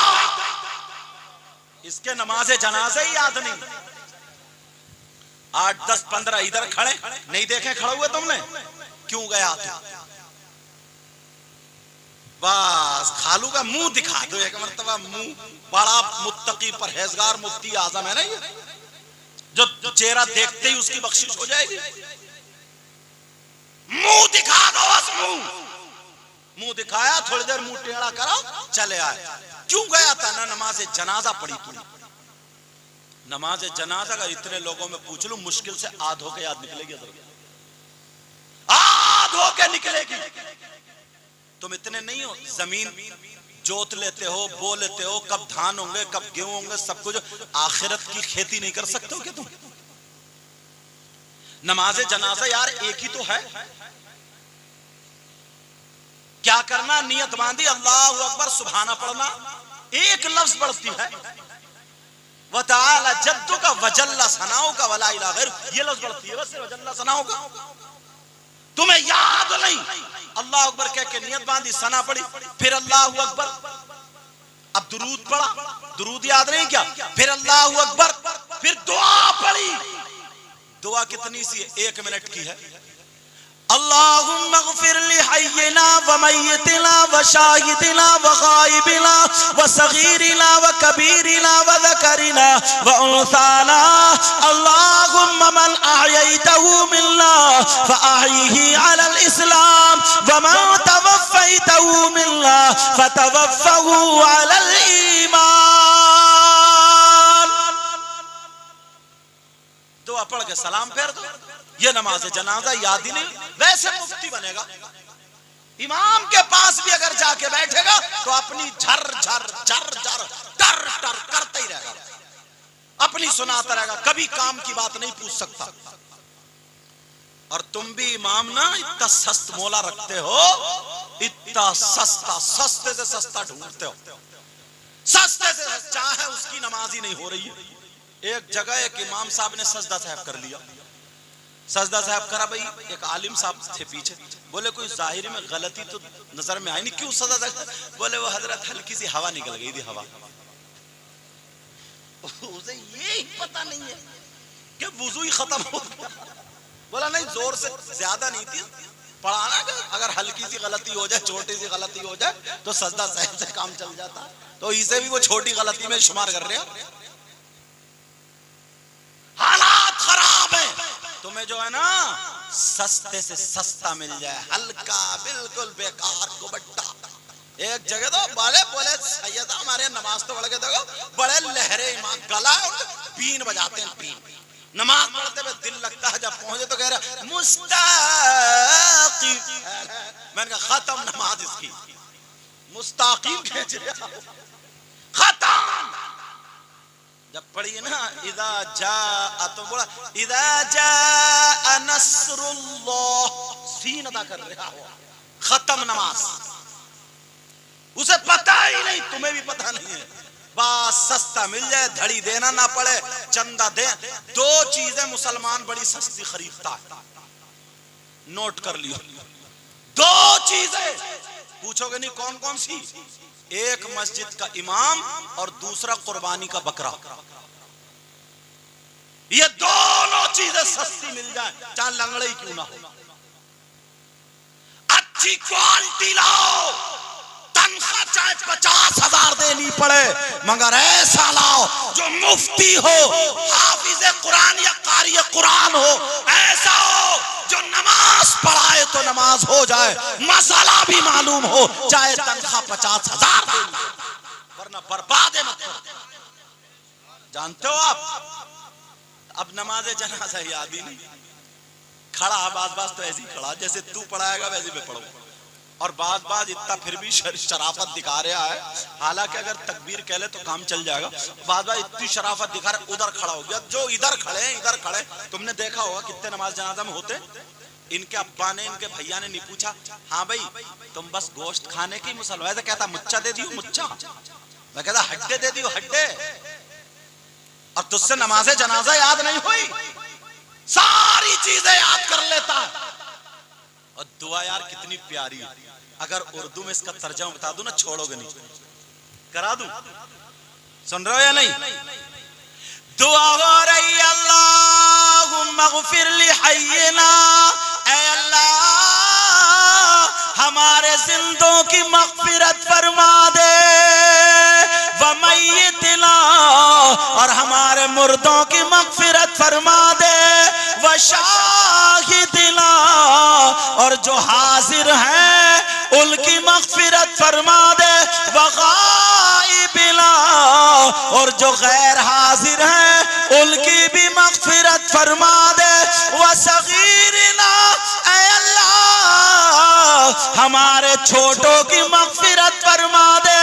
इसके नमाज जनाजे ही याद नहीं। 8-10-15 इधर खड़े, नहीं देखे खड़े हुए तुमने? क्यों गया तू? बस खालू का मुंह दिखा दो एक मर्तबा। मुंह बड़ा मुत्तकी परहेजगार मुफ्ती आजम है ना ये, जो चेहरा देखते ही उसकी बख्शिश हो जाएगी। मुंह दिखा दो बस। मुंह दिखाया, थोड़ी देर मुंह टेढ़ा करा, चले आए। क्यों गया था? ना नमाज जनाजा पढ़ी तूने। नमाज जनाजा का इतने लोगों में पूछ लूं, मुश्किल से आध होके याद निकलेगी, आध होके निकलेगी। तुम इतने नहीं हो, जमीन जोत लेते हो, बो लेते हो, कब धान होंगे कब गेहूं होंगे सब कुछ। आखिरत की खेती नहीं कर सकते हो क्या तुम? नमाज जनाजा यार एक ही तो है, क्या करना, नियत बांधी, अल्लाहु अकबर सुभाना पढ़ना, एक लफ्ज पढ़ती है, व तआला जद्दु का वजल्ला सनाओ का वला इला गैर, ये लफ्ज पढ़ती है बस, वजल्ला सनाओ का। तुम्हें याद नहीं, अल्लाह अकबर कह के नियत बांधी, सना पढ़ी, फिर अल्लाहु अकबर, अब दुरूद पढ़ा, दुरूद याद नहीं क्या, फिर अल्लाहु अकबर, फिर दुआ पढ़ी। दुआ कितनी सी है, 1 मिनट की है। अल्लाहुम्मा ग़फ़िर लि हय्यिना व मय्यितिना व शाहिदिना व गायबिना व सगीरिना व कबीरिना व ज़करिना व उन्साना। अल्लाहुम्मा मन अहयैतहु मिन्ना फ़अहयिही अलल इस्लाम व मन तवफ़्फ़ैतहु मिन्ना फ़तवफ़्फ़हु अलल ईमान। दुआ पढ़ के सलाम फेर दो, ये नमाज जनाजा याद ही नहीं। वैसे मुफ्ती बनेगा, इमाम के पास भी अगर जाके बैठेगा तो अपनी झर झर झर झर टर टर करते ही रहेगा, अपनी सुनाता रहेगा, कभी काम की बात नहीं पूछ सकता। और तुम भी इमाम ना इतना सस्त मोला रखते हो, इतना सस्ता, सस्ते से सस्ता ढूंढते हो, सस्ते से, चाहे उसकी नमाज ही नहीं हो रही है। एक जगह एक इमाम साहब ने सजदा साहब कर लिया, सजदा साहब करा, भाई एक आलिम साहब थे पीछे, बोले कोई जाहिर में गलती तो नजर में आई नहीं, क्यों सजदा साहब? बोले वो हजरत हल्की सी हवा निकल गई थी, हवा। उसे ये ही पता नहीं है कि वुजू ही खत्म हो गया। बोला नहीं, जोर से ज्यादा नहीं थी, पढ़ाना कि अगर हल्की सी गलती हो जाए, छोटी सी गलती हो जाए तो सजदा साहब से काम चल जाता, तो इसे भी वो छोटी गलती में शुमार कर रहे हैं। हालात खराब है, तुम्हें जो है ना सस्ते से सस्ता मिल जाए, हल्का बिल्कुल बेकार को बट्टा। एक जगह तो बोले सैयद हमारे नमाज तो पढ़ के देखो, बड़े लहरे इमाम, गला बीन बजाते हैं, बीन। नमाज पढ़ते हुए दिल लगता है, जब पहुंचे तो कह रहा मुस्ताकीम। मैंने कहा खत्म नमाज इसकी, मुस्ताकीम खींच रहा, खत्म। जब पढ़िए ना इदा जा, तो बोला इदा जा नस्रुल्लाह, सीन अदा कर रहा हो, खत्म नमाज। उसे पता ही नहीं, तुम्हें भी पता नहीं है, बस सस्ता मिल जाए, धड़ी देना ना पड़े, चंदा दे। 2 चीजें मुसलमान बड़ी सस्ती खरीदता है, नोट कर लियो, 2 चीजें। पूछोगे नहीं कौन कौन सी? एक मस्जिद का इमाम और दूसरा कुर्बानी का बकरा। ये दोनों चीजें सस्ती मिल जाए, चाहे लंगड़े ही क्यों ना हो। अच्छी क्वालिटी लाओ, तनख्वाह चाहे 50,000 देनी पड़े, मगर ऐसा लाओ जो मुफ्ती हो, हाफिज़े कुरान या कारी कुरान हो, ऐसा हो जो नमाज पढ़ाए तो नमाज हो जाए, मसाला भी मालूम हो, चाहे तनख्वाह 50,000 देनी, वरना बर्बाद मत करो। जानते हो आप, अब नमाज जनाजा याद ही नहीं, खड़ा बाज तो ऐसे ही खड़ा, जैसे तू पढ़ाएगा वैसे मैं पढ़ूं, और बाज इतना फिर भी शराफत दिखा रहा है, हालांकि अगर तकबीर कह ले तो काम चल जाएगा। बाज इतनी शराफत दिखा रहा, उधर खड़ा हो गया, जो इधर खड़े हैं इधर खड़े। तुमने देखा होगा कितने नमाज जनाजा में होते, इनके अब्बा ने इनके भैया ने नहीं पूछा, हाँ भाई तुम बस गोश्त खाने की मुसलमान, तो कहता मुच्चा दे दियो मुच्चा, मैं कहता हड्डे दे दियो हड्डे, और तुझसे नमाज जनाजा याद नहीं हुई, सारी चीजें याद कर लेता है। और दुआ यार कितनी प्यारी है, अगर उर्दू में इसका तर्जुमा बता दूं ना, छोड़ोगे नहीं, करा दूं, सुन रहे हो या नहीं? दुआ हो रही अल्लाहुम्मा ग़फ़िर लि हय्यिना, ऐ अल्लाह हमारे जिंदों की मग़फ़िरत फरमा दे, व मय्यितिना, और हमारे मुर्दों की मग़फ़िरत फरमा दे, व शाहिदिना, और जो हाजिर हैं उनकी मग़फ़िरत फरमा दे, व गायबिना, और जो गैर हाजिर हैं उनकी भी मग़फ़िरत फरमा दे, व सगीरिना, ऐ अल्लाह हमारे छोटों की मग़फ़िरत फरमा दे,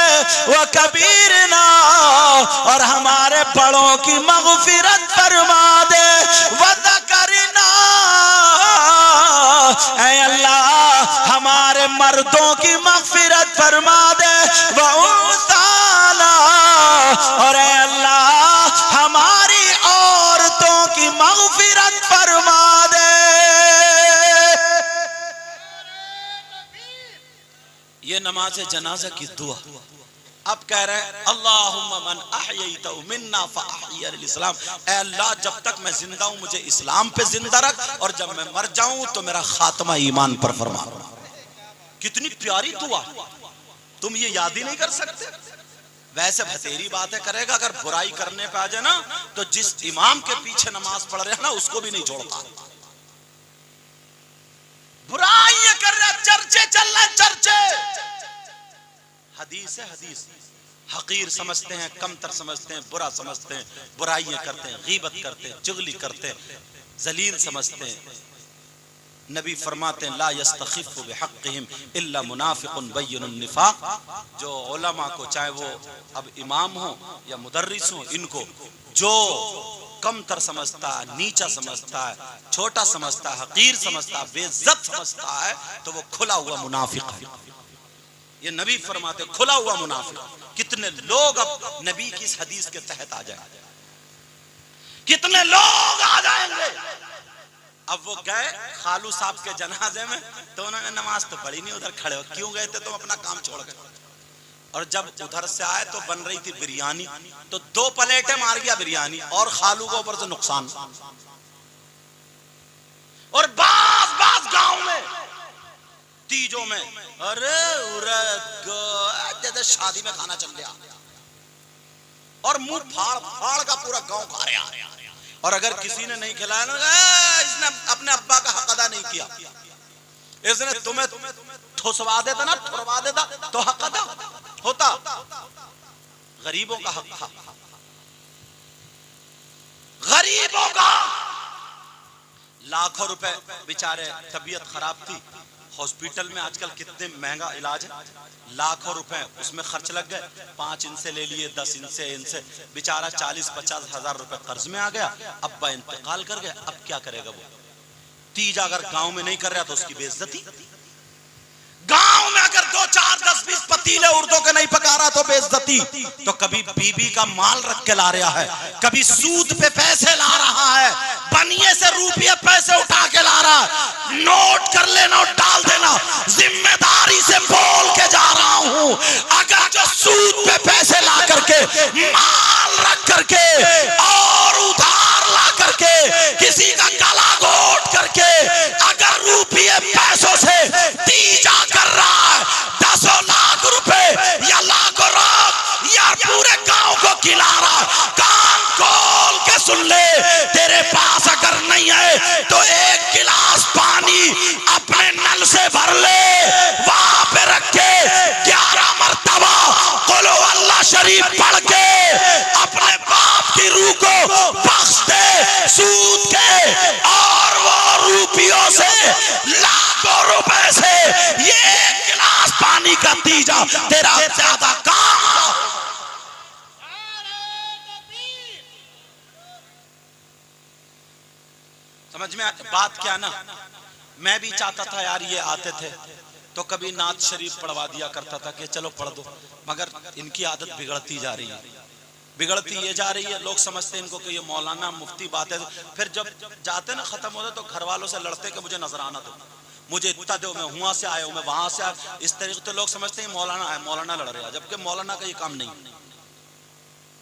व कबीरना, और हमारे बड़ों की मग़फ़िरत फरमा दे, व ज़करिना, ऐ अल्लाह हमारे मर्द औरतों की मगफिरत फरमा दे व उनसाना, और ऐ अल्लाह हमारी औरतों की मगफिरत फरमा दे। ये नमाज जनाजा की दुआ। अब कह रहे हैं अल्लाहुम्मा मन अहयैतहु मिन्ना फअहयिह अल-इस्लाम, ऐ अल्लाह जब तक मैं जिंदा हूं मुझे इस्लाम पे जिंदा रख, और जब मैं मर जाऊं तो मेरा खात्मा ईमान पर फरमा। कितनी प्यारी दुआ, तुम ये याद ही नहीं कर सकते। वैसे भतेरी बातें करेगा, अगर बुराई करने पे आ जाए ना तो जिस इमाम के पीछे नमाज पढ़ रहे हैं ना उसको भी नहीं छोड़ता। बुराई कर रहा, चर्चे चल रहे, चर्चे। हदीस है हदीस, हकीर समझते हैं, कमतर समझते हैं, बुरा समझते हैं, बुराइयां करते हैं, गीबत करते हैं, चुगली करते हैं, जलील समझते हैं। नबी फरमाते हैं ला यस्तखिफ़ु बिहक़्क़िहिम इल्ला मुनाफ़िक़ुन बय्यिनुन निफ़ाक़। जो उलमा को, चाहे वो अब इमाम हो या मुदर्रिस हो, इनको जो कमतर समझता है, नीचा समझता है, छोटा समझता है, हकीर समझता है, बेइज्जत समझता है, तो वो खुला हुआ मुनाफिक है। ये नबी फरमाते खुला हुआ मुनाफिक। कितने लोग अब नबी की इस हदीस के तहत आ जाएंगे, कितने लोग आ जाएंगे। अब वो गए खालू साहब के जनाजे में, तो उन्होंने नमाज तो पढ़ी नहीं, उधर खड़े हो। क्यों गए थे? तुम अपना काम छोड़ गए। और जब उधर से आए तो बन रही थी बिरयानी, तो 2 प्लेटें मार गया बिरयानी, और खालू को ऊपर से नुकसान। और बास गांव में तीजों में, अरे जैसे शादी में खाना चल गया, और मुंह फाड़ का पूरा गांव खा रहा। और अगर किसी ने नहीं खिलाया ना, इसने अपने अब्बा का हक अदा नहीं किया, इसने तुम्हें ठुसवा देता ना, ठुरवा देता तो हक अदा होता। गरीबों का हक था, गरीबों का। लाखों रुपए बेचारे, तबीयत खराब थी, हॉस्पिटल में आजकल कितने महंगा इलाज है, लाखों रुपए उसमें खर्च लग गए। 5 इनसे ले लिए, 10 इनसे, बेचारा 40-50 हजार रुपए कर्ज में आ गया। अब्बा इंतकाल कर गए, अब क्या करेगा वो? तीज अगर गांव में नहीं कर रहा तो उसकी बेइज्जती। गांव में अगर 2, 4, 10, 20 पतीले उर्दों के नहीं पका रहा तो बेइज्जती। तो कभी बीबी का माल रख के ला रहा है, कभी सूद पे पैसे ला रहा है, बनिए से रुपये पैसे उठा के ला रहा है। नोट कर लेना और डाल देना, जिम्मेदारी से बोल के जा रहा हूं। अगर जो सूद पे पैसे ला करके, माल रख करके और उधार ला करके, किसी का गला घोट करके, अगर रुपये पैसों से तीजा कर रहा है, 10 लाख रुपए या लाखों रात या पूरे गांव को खिला रहा, कान खोल के सुन ले। तेरे पास अगर नहीं है तो 1 गिलास पानी अपने नल से भर ले, वहां पे रख के 11 मर्तबा कुल अल्लाह शरीफ पढ़ के अपने बाप की रूह को बख्श दे सूद के। और वो रुपयों से, लाखों रुपए से ये 1 गिलास पानी का तीजा तेरा ज्यादा काम। समझ में बात क्या ना? मैं भी चाहता था यार ये आते थे तो कभी नात शरीफ पढ़वा दिया करता था कि चलो पढ़ दो, मगर इनकी आदत बिगड़ती जा रही है, बिगड़ती ये जा रही है। लोग समझते हैं इनको कि ये मौलाना मुफ्ती बात है, फिर जब जाते ना खत्म होते तो घर वालों से लड़ते कि मुझे नजराना दो, मुझे इतना दो, मैं वहां से आया हूं, मैं वहां से आया। इस तरीके तो लोग समझते हैं मौलाना है, मौलाना लड़ रहा है, जबकि मौलाना का ये काम नहीं।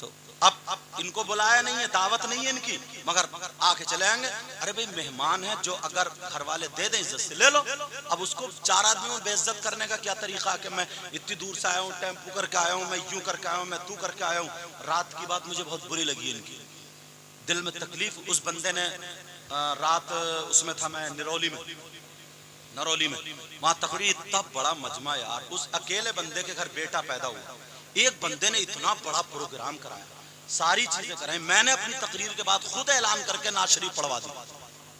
तो अब इनको बुलाया नहीं है, दावत नहीं है इनकी, मगर आके चले आएंगे। अरे भाई मेहमान है, जो अगर घर वाले दे दें इज्जत से ले लो। अब उसको 4 आदमियों में बेइज्जत करने का क्या तरीका कि मैं इतनी दूर से आया हूँ, टेम्पू करके आया हूँ, मैं यूं करके आया हूँ, मैं तू करके आया हूँ। रात की बात मुझे बहुत बुरी लगी इनकी, दिल में तकलीफ। उस बंदे ने रात उसमें था, मैं नरौली में, वहां तकरीर, इतना बड़ा मजमा यार। उस अकेले बंदे के घर बेटा पैदा हुआ, एक बंदे ने इतना बड़ा प्रोग्राम कराया, सारी चीजें कराई। मैंने अपनी तकरीर के बाद खुद ऐलान करके नात शरीफ पढ़वा दी।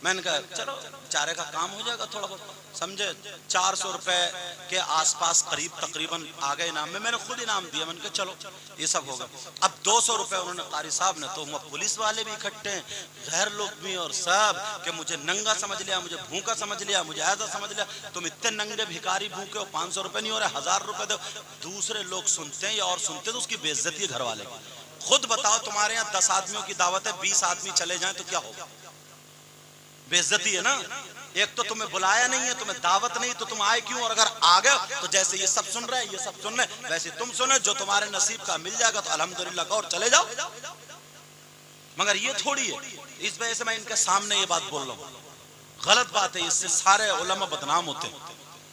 मैंने कहा चलो बेचारे का काम हो जाएगा थोड़ा बहुत, समझे। 400 रुपए के आसपास करीब तकरीबन आ गए इनाम में, मैंने खुद इनाम दिया। मैंने कहा चलो ये सब होगा। अब 200 रुपए उन्होंने कारी साहब ने, तो पुलिस वाले भी इकट्ठे हैं, गैर लोग भी, और सब कि मुझे नंगा समझ लिया, मुझे भूखा समझ लिया, मुझे ऐसा समझ लिया, तुम इतने नंगे भिखारी भूखे हो, 500 रुपए नहीं हो रहे, 1000 रुपए दो। दूसरे लोग सुनते हैं या और सुनते हैं तो उसकी बेइज्जती है घर वाले की। खुद बताओ, तुम्हारे यहाँ 10 आदमियों की दावत है, 20 आदमी चले जाएं तो क्या होगा? बेइज्जती है ना। एक तो तुम्हें बुलाया नहीं है, तुम्हें दावत नहीं, तो तुम आए क्यों? और अगर आ गए तो जैसे ये सब सुन रहे हैं, ये सब सुन रहे हैं, वैसे तुम सुने, जो तुम्हारे नसीब का मिल जाएगा तो अल्हम्दुलिल्लाह कहो और चले जाओ। मगर ये थोड़ी है। इस वजह से मैं इनके सामने ये बात बोल रहा हूँ, गलत बात है। इससे सारे उलमा बदनाम होते हैं,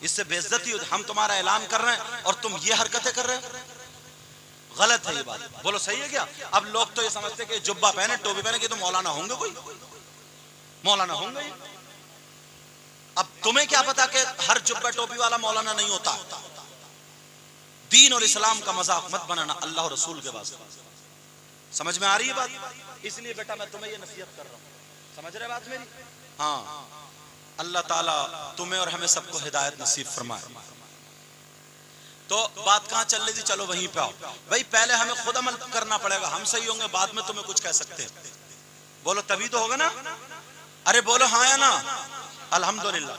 इससे बेइज्जती होती। हम तुम्हारा ऐलान कर रहे हैं और तुम ये हरकतें कर रहे हो, गलत है ये बात। बोलो सही है क्या? अब लोग तो ये समझते कि जुब्बा पहने, टोपी पहने कि तो मौलाना होंगे, कोई मौलाना होंगे। अब तुम्हें क्या पता कि हर जुब्बा टोपी वाला मौलाना नहीं होता। दीन और इस्लाम का मजाक मत बनाना अल्लाह और रसूल के वास्ते। समझ में आ रही है बात? इसलिए बेटा मैं तुम्हें ये नसीहत कर रहा हूँ, समझ रहे बात मेरी? हाँ, अल्लाह ताला तुम्हें और हमें सबको हिदायत नसीब फरमाए। तो बात कहाँ चल रही थी? चलो वहीं पे आओ भाई। पहले हमें खुद अमल करना पड़ेगा, हम सही होंगे, बाद में तुम्हें कुछ कह सकते हैं। बोलो तभी तो होगा ना। अरे बोलो हाँ या ना? अल्हम्दुलिल्लाह।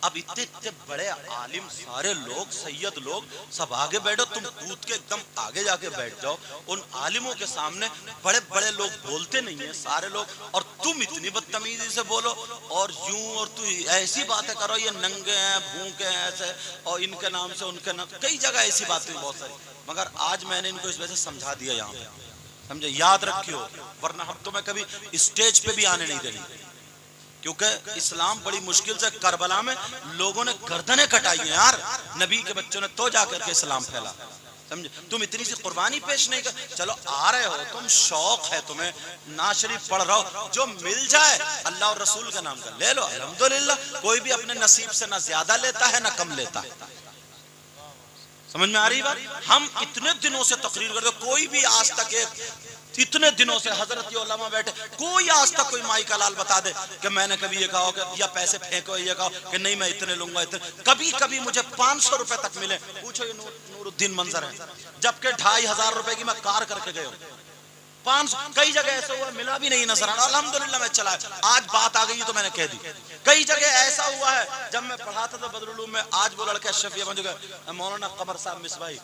अब इतने इतने बड़े आलिम, सारे लोग, सैयद लोग सब आगे बैठो, तुम कूद के एकदम आगे जाके बैठ जाओ। उन आलिमों के सामने बड़े बड़े लोग बोलते नहीं है सारे लोग, और तुम इतनी बदतमीजी से बोलो और यूं, और तू ऐसी बातें करो, ये नंगे हैं, भूखे हैं, ऐसे, और इनके नाम से उनके नाम, कई जगह ऐसी बातें बहुत सारी। मगर आज मैंने इनको इस वजह से समझा दिया यहाँ पे, समझे, याद रखियो, वरना हम तुम्हें कभी स्टेज पे भी आने नहीं देंगे। क्योंकि इस्लाम बड़ी मुश्किल से, करबला में लोगों ने गर्दनें कटाई हैं यार, नबी के बच्चों ने तो जाकर के इस्लाम फैला, समझे। तुम इतनी सी कुर्बानी पेश नहीं कर, चलो आ रहे हो तुम, शौक है तुम्हें, ना शरीफ पढ़ रहा हो, जो मिल जाए अल्लाह और रसूल का नाम का ले लो, अल्हम्दुलिल्लाह। कोई भी अपने नसीब से ना ज्यादा लेता है ना कम लेता है। समझ में आ रही बात? हम इतने दिनों से तकरीर करते, कोई भी आज तक इतने दिनों से हजरत उलमा बैठे, कोई आज तक कोई माई का लाल बता दे कि मैंने कभी ये कहा कि या पैसे फेंको, ये कहा कि नहीं मैं इतने लूंगा इतने। कभी कभी मुझे 500 रुपए तक मिले, पूछो ये नूरुद्दीन मंजर है, जबकि 2500 रुपए की मैं कार करके गया हूँ। 500 कई जगह ऐसा हुआ मिला भी नहीं नजर आना, अल्हम्दुलिल्लाह मैं चला। आज बात आ गई तो मैंने कह दी। कई जगह ऐसा हुआ है, जब मैं पढ़ाता था बदरुल उलूम में, आज वो लड़के अशरफिया बन चुके, मौलाना कमर साहब मिसबाही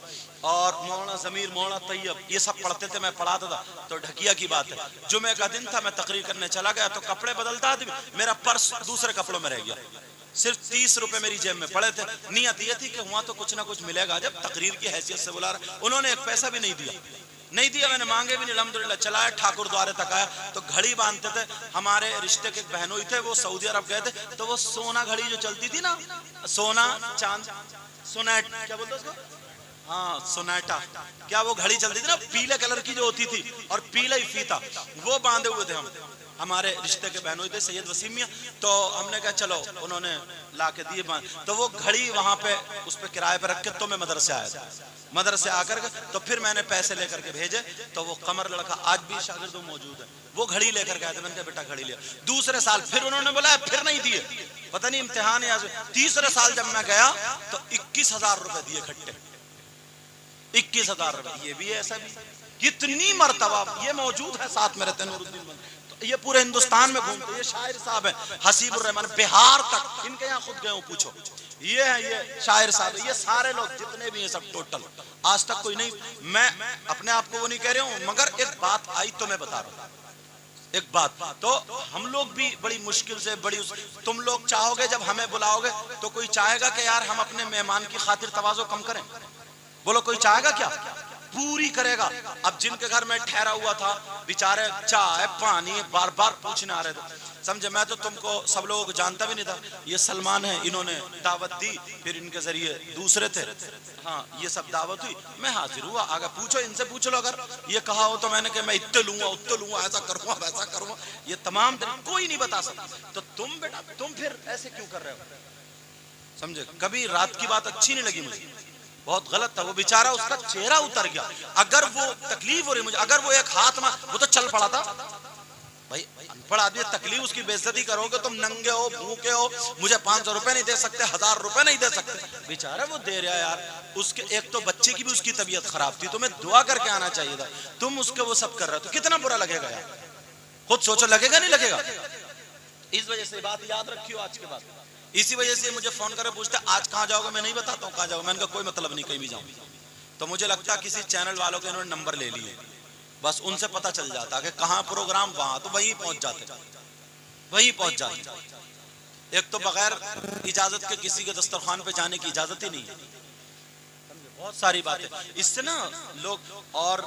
और मौलाना जमीर, मौलाना तैयब, ये सब पढ़ते थे, मैं पढ़ाता था। तो ढकिया की बात है, जुमे का दिन था, मैं तकरीर करने चला गया, तो कपड़े बदलता था, मेरा पर्स दूसरे कपड़ों में रह गया। सिर्फ 30 रुपए मेरी जेब में पड़े थे। नियत ये थी कि वहां तो कुछ ना कुछ मिलेगा, जब तकरीर की हैसियत से बुला रहा। उन्होंने एक पैसा भी नहीं दिया, मैंने मांगे भी नहीं, अल्हम्दुलिल्लाह चलाया, ठाकुर द्वारे तक आया। तो घड़ी बांधते थे, हमारे रिश्ते के बहनोई थे, वो सऊदी अरब गए थे, तो वो सोना घड़ी जो चलती थी ना, सोना चांद, सोनेट, क्या बोलते उसको? हाँ सोनाटा, क्या वो घड़ी चलती थी ना, पीले कलर की जो होती थी, और पीला ही फीता, वो बांधे हुए थे हम, हमारे रिश्ते के बहनों थे सैयद वसीम मियां। तो हमने कहा चलो, उन्होंने ला के दिए, तो वो घड़ी वहां पे उस पे किराए पे रख के, तो मैं मदरसे आया था। मदरसे आकर तो फिर मैंने पैसे लेकर के भेजे, तो वो कमर लड़का आज भी शागिर्द मौजूद है, वो घड़ी लेकर गए थे। मैंने कहा बेटा घड़ी लिया। दूसरे साल फिर उन्होंने बोला, फिर नहीं दिए, पता नहीं इम्तिहान है। तीसरे साल जब मैं गया तो 21,000 रुपए दिए खट्टे, 21,000 रुपए। ये भी है, ऐसा भी कितनी मर्तबा ये मौजूद है साथ में रहते नूरुद्दीन, ये पूरे हिंदुस्तान में घूमते। ये शायर साहब है हसीबुर रहमान, बिहार तक, इनके यहाँ खुद गए हो पूछो। ये है, ये शायर साहब, ये सारे लोग जितने भी हैं सब टोटल, आज तक कोई नहीं। मैं अपने आप को वो नहीं कह रहा हूँ, मगर एक बात आई तो मैं बता रहा हूँ, एक बात। तो हम लोग भी बड़ी मुश्किल से, तुम लोग चाहोगे जब हमें बुलाओगे तो कोई चाहेगा कि यार हम अपने मेहमान की खातिर तवाज़ो कम करें? बोलो कोई चाहेगा क्या? पूरी करेगा। अब जिनके घर में ठहरा हुआ था बेचारे, चाय पानी बार बार पूछने आ रहे थे, समझे। मैं तो तुमको सब लोगों को जानता भी नहीं था, ये सलमान है, इन्होंने दावत दी, फिर इनके जरिए दूसरे थे, हाँ ये सब दावत हुई, मैं हाजिर हुआ। आगे पूछो, इनसे पूछ लो, अगर ये कहा हो तो मैंने कहा मैं इतने लूंगा, उतने लूंगा, ऐसा करूंगा, वैसा करूंगा, ये तमाम कोई नहीं बता सकता। तो तुम बेटा, तुम फिर ऐसे क्यों कर रहे हो? समझे। कभी रात की बात अच्छी नहीं लगी मुझे, बहुत गलत था। वो बेचारा, उसका चेहरा उतर गया। अगर वो तकलीफ हो रही मुझे, अगर वो एक हाथ में, वो तो चल पड़ा था, भाई अनपढ़ आदमी, तकलीफ उसकी बेइज्जती करोगे, तुम नंगे हो, भूखे हो, मुझे 500 रुपए नहीं दे सकते, 1000 रुपए नहीं दे सकते, बेचारा वो दे रहा है यार। उसके एक तो बच्चे की भी उसकी तबीयत खराब थी, तुम्हें दुआ करके आना चाहिए था, तुम उसके वो सब कर रहे हो, तो कितना बुरा लगेगा यार। खुद सोचो, लगेगा नहीं लगेगा। इस वजह से बात याद रखियो आज के बाद। इसी वजह से मुझे फोन करे पूछते आज कहाँ जाओगे, मैं नहीं बताता हूँ कहाँ जाओगे। मैंने कहा कोई मतलब नहीं, कहीं भी जाऊँ। तो मुझे लगता है किसी चैनल वालों के इन्होंने नंबर ले लिए, बस उनसे पता चल जाता कि कहाँ प्रोग्राम, वहां तो वही पहुंच जाते, वही पहुंच जाते। एक तो बगैर इजाजत के किसी के दस्तरखान पे जाने की इजाजत ही नहीं है। बहुत सारी बातें इससे ना लोग और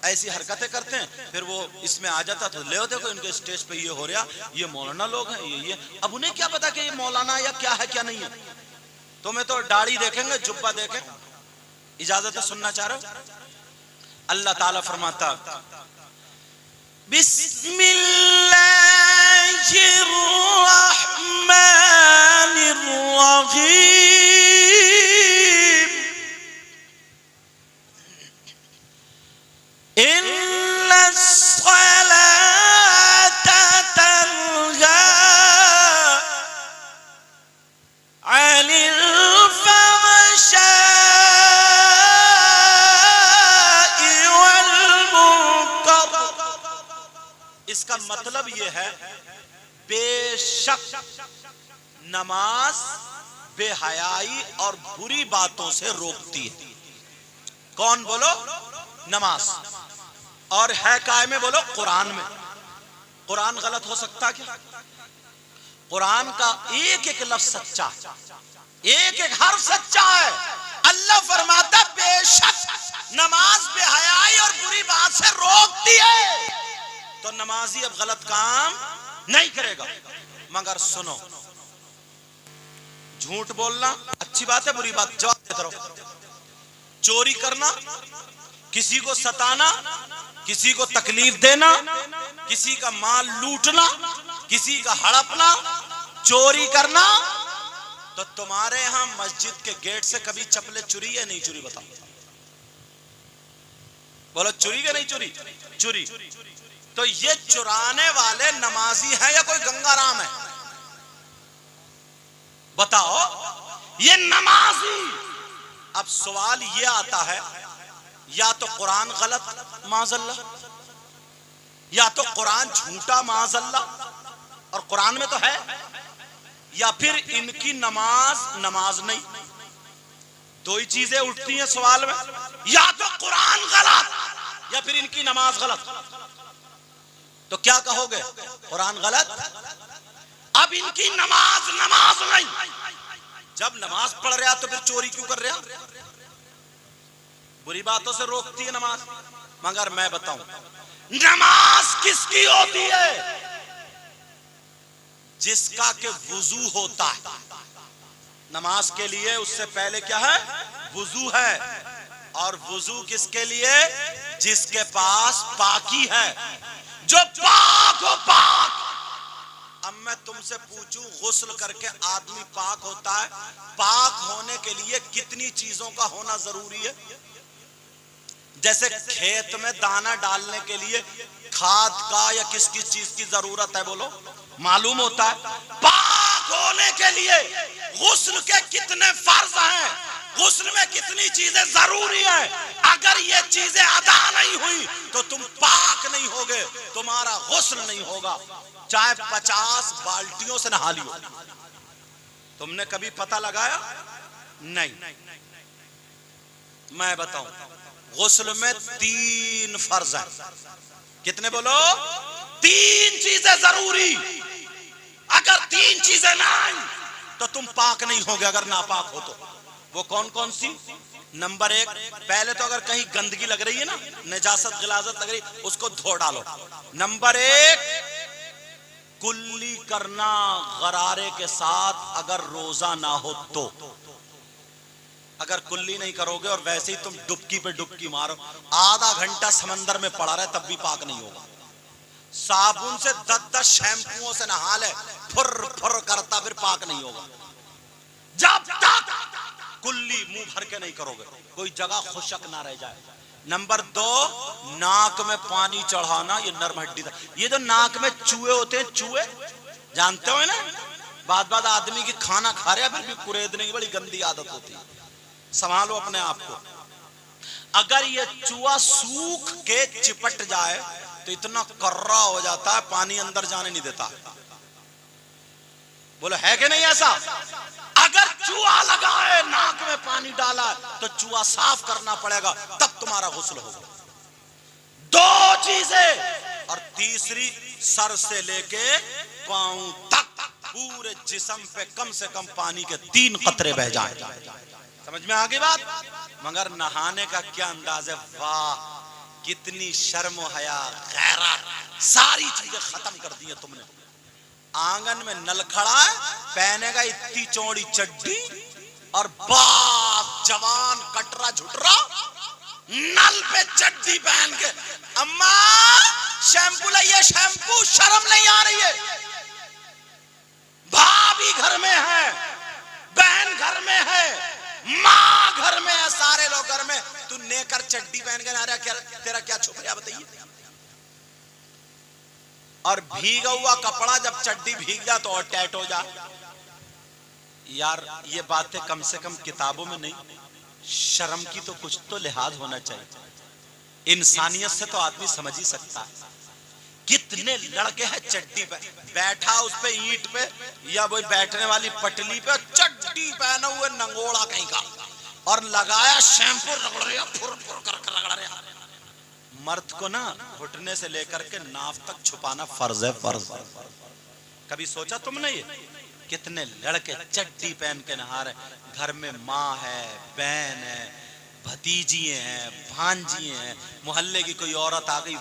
ऐसी हरकतें करते हैं, फिर वो इसमें आ जाता तो ले देखो इनके स्टेज पे ये हो रहा, ये मौलाना लोग हैं, ये अब उन्हें क्या पता कि ये मौलाना या क्या है क्या नहीं है। तुम्हें तो दाढ़ी देखेंगे, जुब्बा देखें। इजाजत है, सुनना चाह रहे हो? अल्लाह ताला फरमाता बिस्मिल्लाहिर्रहमानिर्रहीम इन्नस्सलाता तन्हा अनिल फहशाई वल मुनकर। इसका मतलब यह है बेशक नमाज बेहयाई और बुरी बातों से रोकती है। कौन बोलो? नमाज। और है काय में बोलो? कुरान में। कुरान गलत हो सकता क्या? कुरान का एक एक लफ्ज सच्चा, एक एक हर सच्चा है। अल्लाह फरमाता बेशक नमाज बेहयाई और बुरी बात से रोकती है। तो नमाजी अब गलत काम नहीं करेगा। मगर सुनो, झूठ बोलना अच्छी बात है, बुरी बात, जवाब देते रहो। चोरी करना, किसी को सताना, किसी को तकलीफ देना, किसी का माल लूटना, किसी का हड़पना, चोरी करना। तो तुम्हारे यहां मस्जिद के गेट से कभी चप्पलें चुरी या नहीं चुरी? बताओ, बोलो चुरी या नहीं चुरी? चुरी। तो ये चुराने वाले नमाजी हैं या कोई गंगाराम है? बताओ, ये नमाजी। अब सवाल ये आता है, या तो कुरान गलत माज़अल्लाह, या तो कुरान झूठा माज़अल्लाह, और कुरान में तो है, या फिर इनकी नमाज नहीं। दो ही चीजें उठती हैं सवाल में, या तो कुरान गलत या फिर इनकी नमाज गलत। तो क्या कहोगे? कुरान गलत, अब इनकी नमाज नहीं। जब नमाज पढ़ रहा तो फिर चोरी क्यों कर रहा? बुरी बातों से रोकती है नमाज। मगर मैं बताऊं, नमाज किसकी होती है? जिसका के वुजू होता है। नमाज के लिए उससे पहले क्या है? वुजू है। और वुजू किसके लिए? जिसके पास पाकी है, जो पाक हो पाक। अब मैं तुमसे पूछूं, गुस्ल करके आदमी पाक होता है, पाक होने के लिए कितनी चीजों का होना जरूरी है? जैसे खेत में दाना डालने के लिए खाद का या किस किस चीज की जरूरत है, बोलो? मालूम होता है। पाक होने के लिए गुस्ल के कितने फर्ज हैं, गुस्ल में कितनी चीजें जरूरी है। अगर ये चीजें अदा नहीं हुई तो तुम पाक नहीं होगे, तुम्हारा गुस्ल नहीं होगा, चाहे 50 बाल्टियों से नहा लियो। तुमने कभी पता लगाया? नहीं। मैं बताऊं, गुस्ल में 3 फर्ज हैं। कितने बोलो? 3 चीजें जरूरी। अगर 3 चीजें ना आई तो तुम पाक नहीं होगे, अगर नापाक हो तो। वो कौन कौन सी? नंबर 1, पहले तो अगर कहीं गंदगी लग रही है ना, नजासत गिलाजत लग रही, उसको धो डालो। नंबर 1, कुल्ली करना गरारे के साथ, अगर रोजा ना हो तो। अगर कुल्ली नहीं करोगे और वैसे ही तुम डुबकी पे डुबकी मारो, आधा घंटा समंदर में पड़ा रहे, तब भी पाक नहीं होगा। साबुन से 10-10 शैम्पुओं से नहा ले, फुर फुर करता, फिर पाक नहीं होगा। जब तक कुल्ली मुंह भर के नहीं करोगे, कोई जगह खुशक ना रह जाए। नंबर 2, नाक में पानी चढ़ाना, ये नर्म हड्डी था। ये जो नाक में चूहे होते हैं, चूहे जानते हो ना, बाद आदमी की खाना खा रहे फिर भी कुरेदने की बड़ी गंदी आदत होती है, संभालो अपने आप को। अगर ये चूहा सूख के चिपट जाए तो इतना कर्रा हो जाता है, पानी अंदर जाने नहीं देता। बोलो है कि नहीं ऐसा? अगर चूहा लगा है, नाक में पानी डाला है, तो चूहा साफ करना पड़ेगा, तब तुम्हारा गुस्ल होगा। 2 चीजें। और तीसरी, सर से लेके पांव तक पूरे जिस्म पे कम से कम पानी के 3 कतरे बह जाएं। समझ में आ गई बात? मगर नहाने का क्या अंदाज है, वाह कितनी शर्म हया गैरत, सारी चीजें खत्म कर दी है तुमने। आंगन में नल खड़ा है, पहनेगा इतनी चौड़ी चड्डी और बाप जवान कटरा झुटरा नल पे चड्डी पहन के, अम्मा शैम्पू लाइए शैम्पू, शर्म नहीं आ रही है? भाभी घर में है, बहन घर में है, माँ घर में है, सारे लोग घर में, तू नेकर चड्डी पहन के ना रहा, क्या तेरा क्या छुप गया बताइए? और भीगा हुआ कपड़ा जब चड्डी भीग जा तो और टाइट हो जा। यार ये बातें कम से कम किताबों में नहीं, शर्म की तो कुछ तो लिहाज होना चाहिए। इंसानियत से तो आदमी समझ ही सकता है। कितने लड़के हैं चड्डी पे बैठा, उस पे ईंट पे या वो बैठने वाली पटली पे चड्डी पहने हुए नंगोड़ा कहीं का, और लगाया शैम्पू, रगड़ रहा फुर फुर कर रगड़ रहा। मर्द को ना घुटने से लेकर के नाफ तक छुपाना फर्ज है, फर्ज। कभी सोचा तुमने ये? कितने लड़के चड्डी पहन के नहा रहे, घर में माँ है, बहन है, भतीजी हैं, भांजी हैं, मोहल्ले की कोई औरत आ गई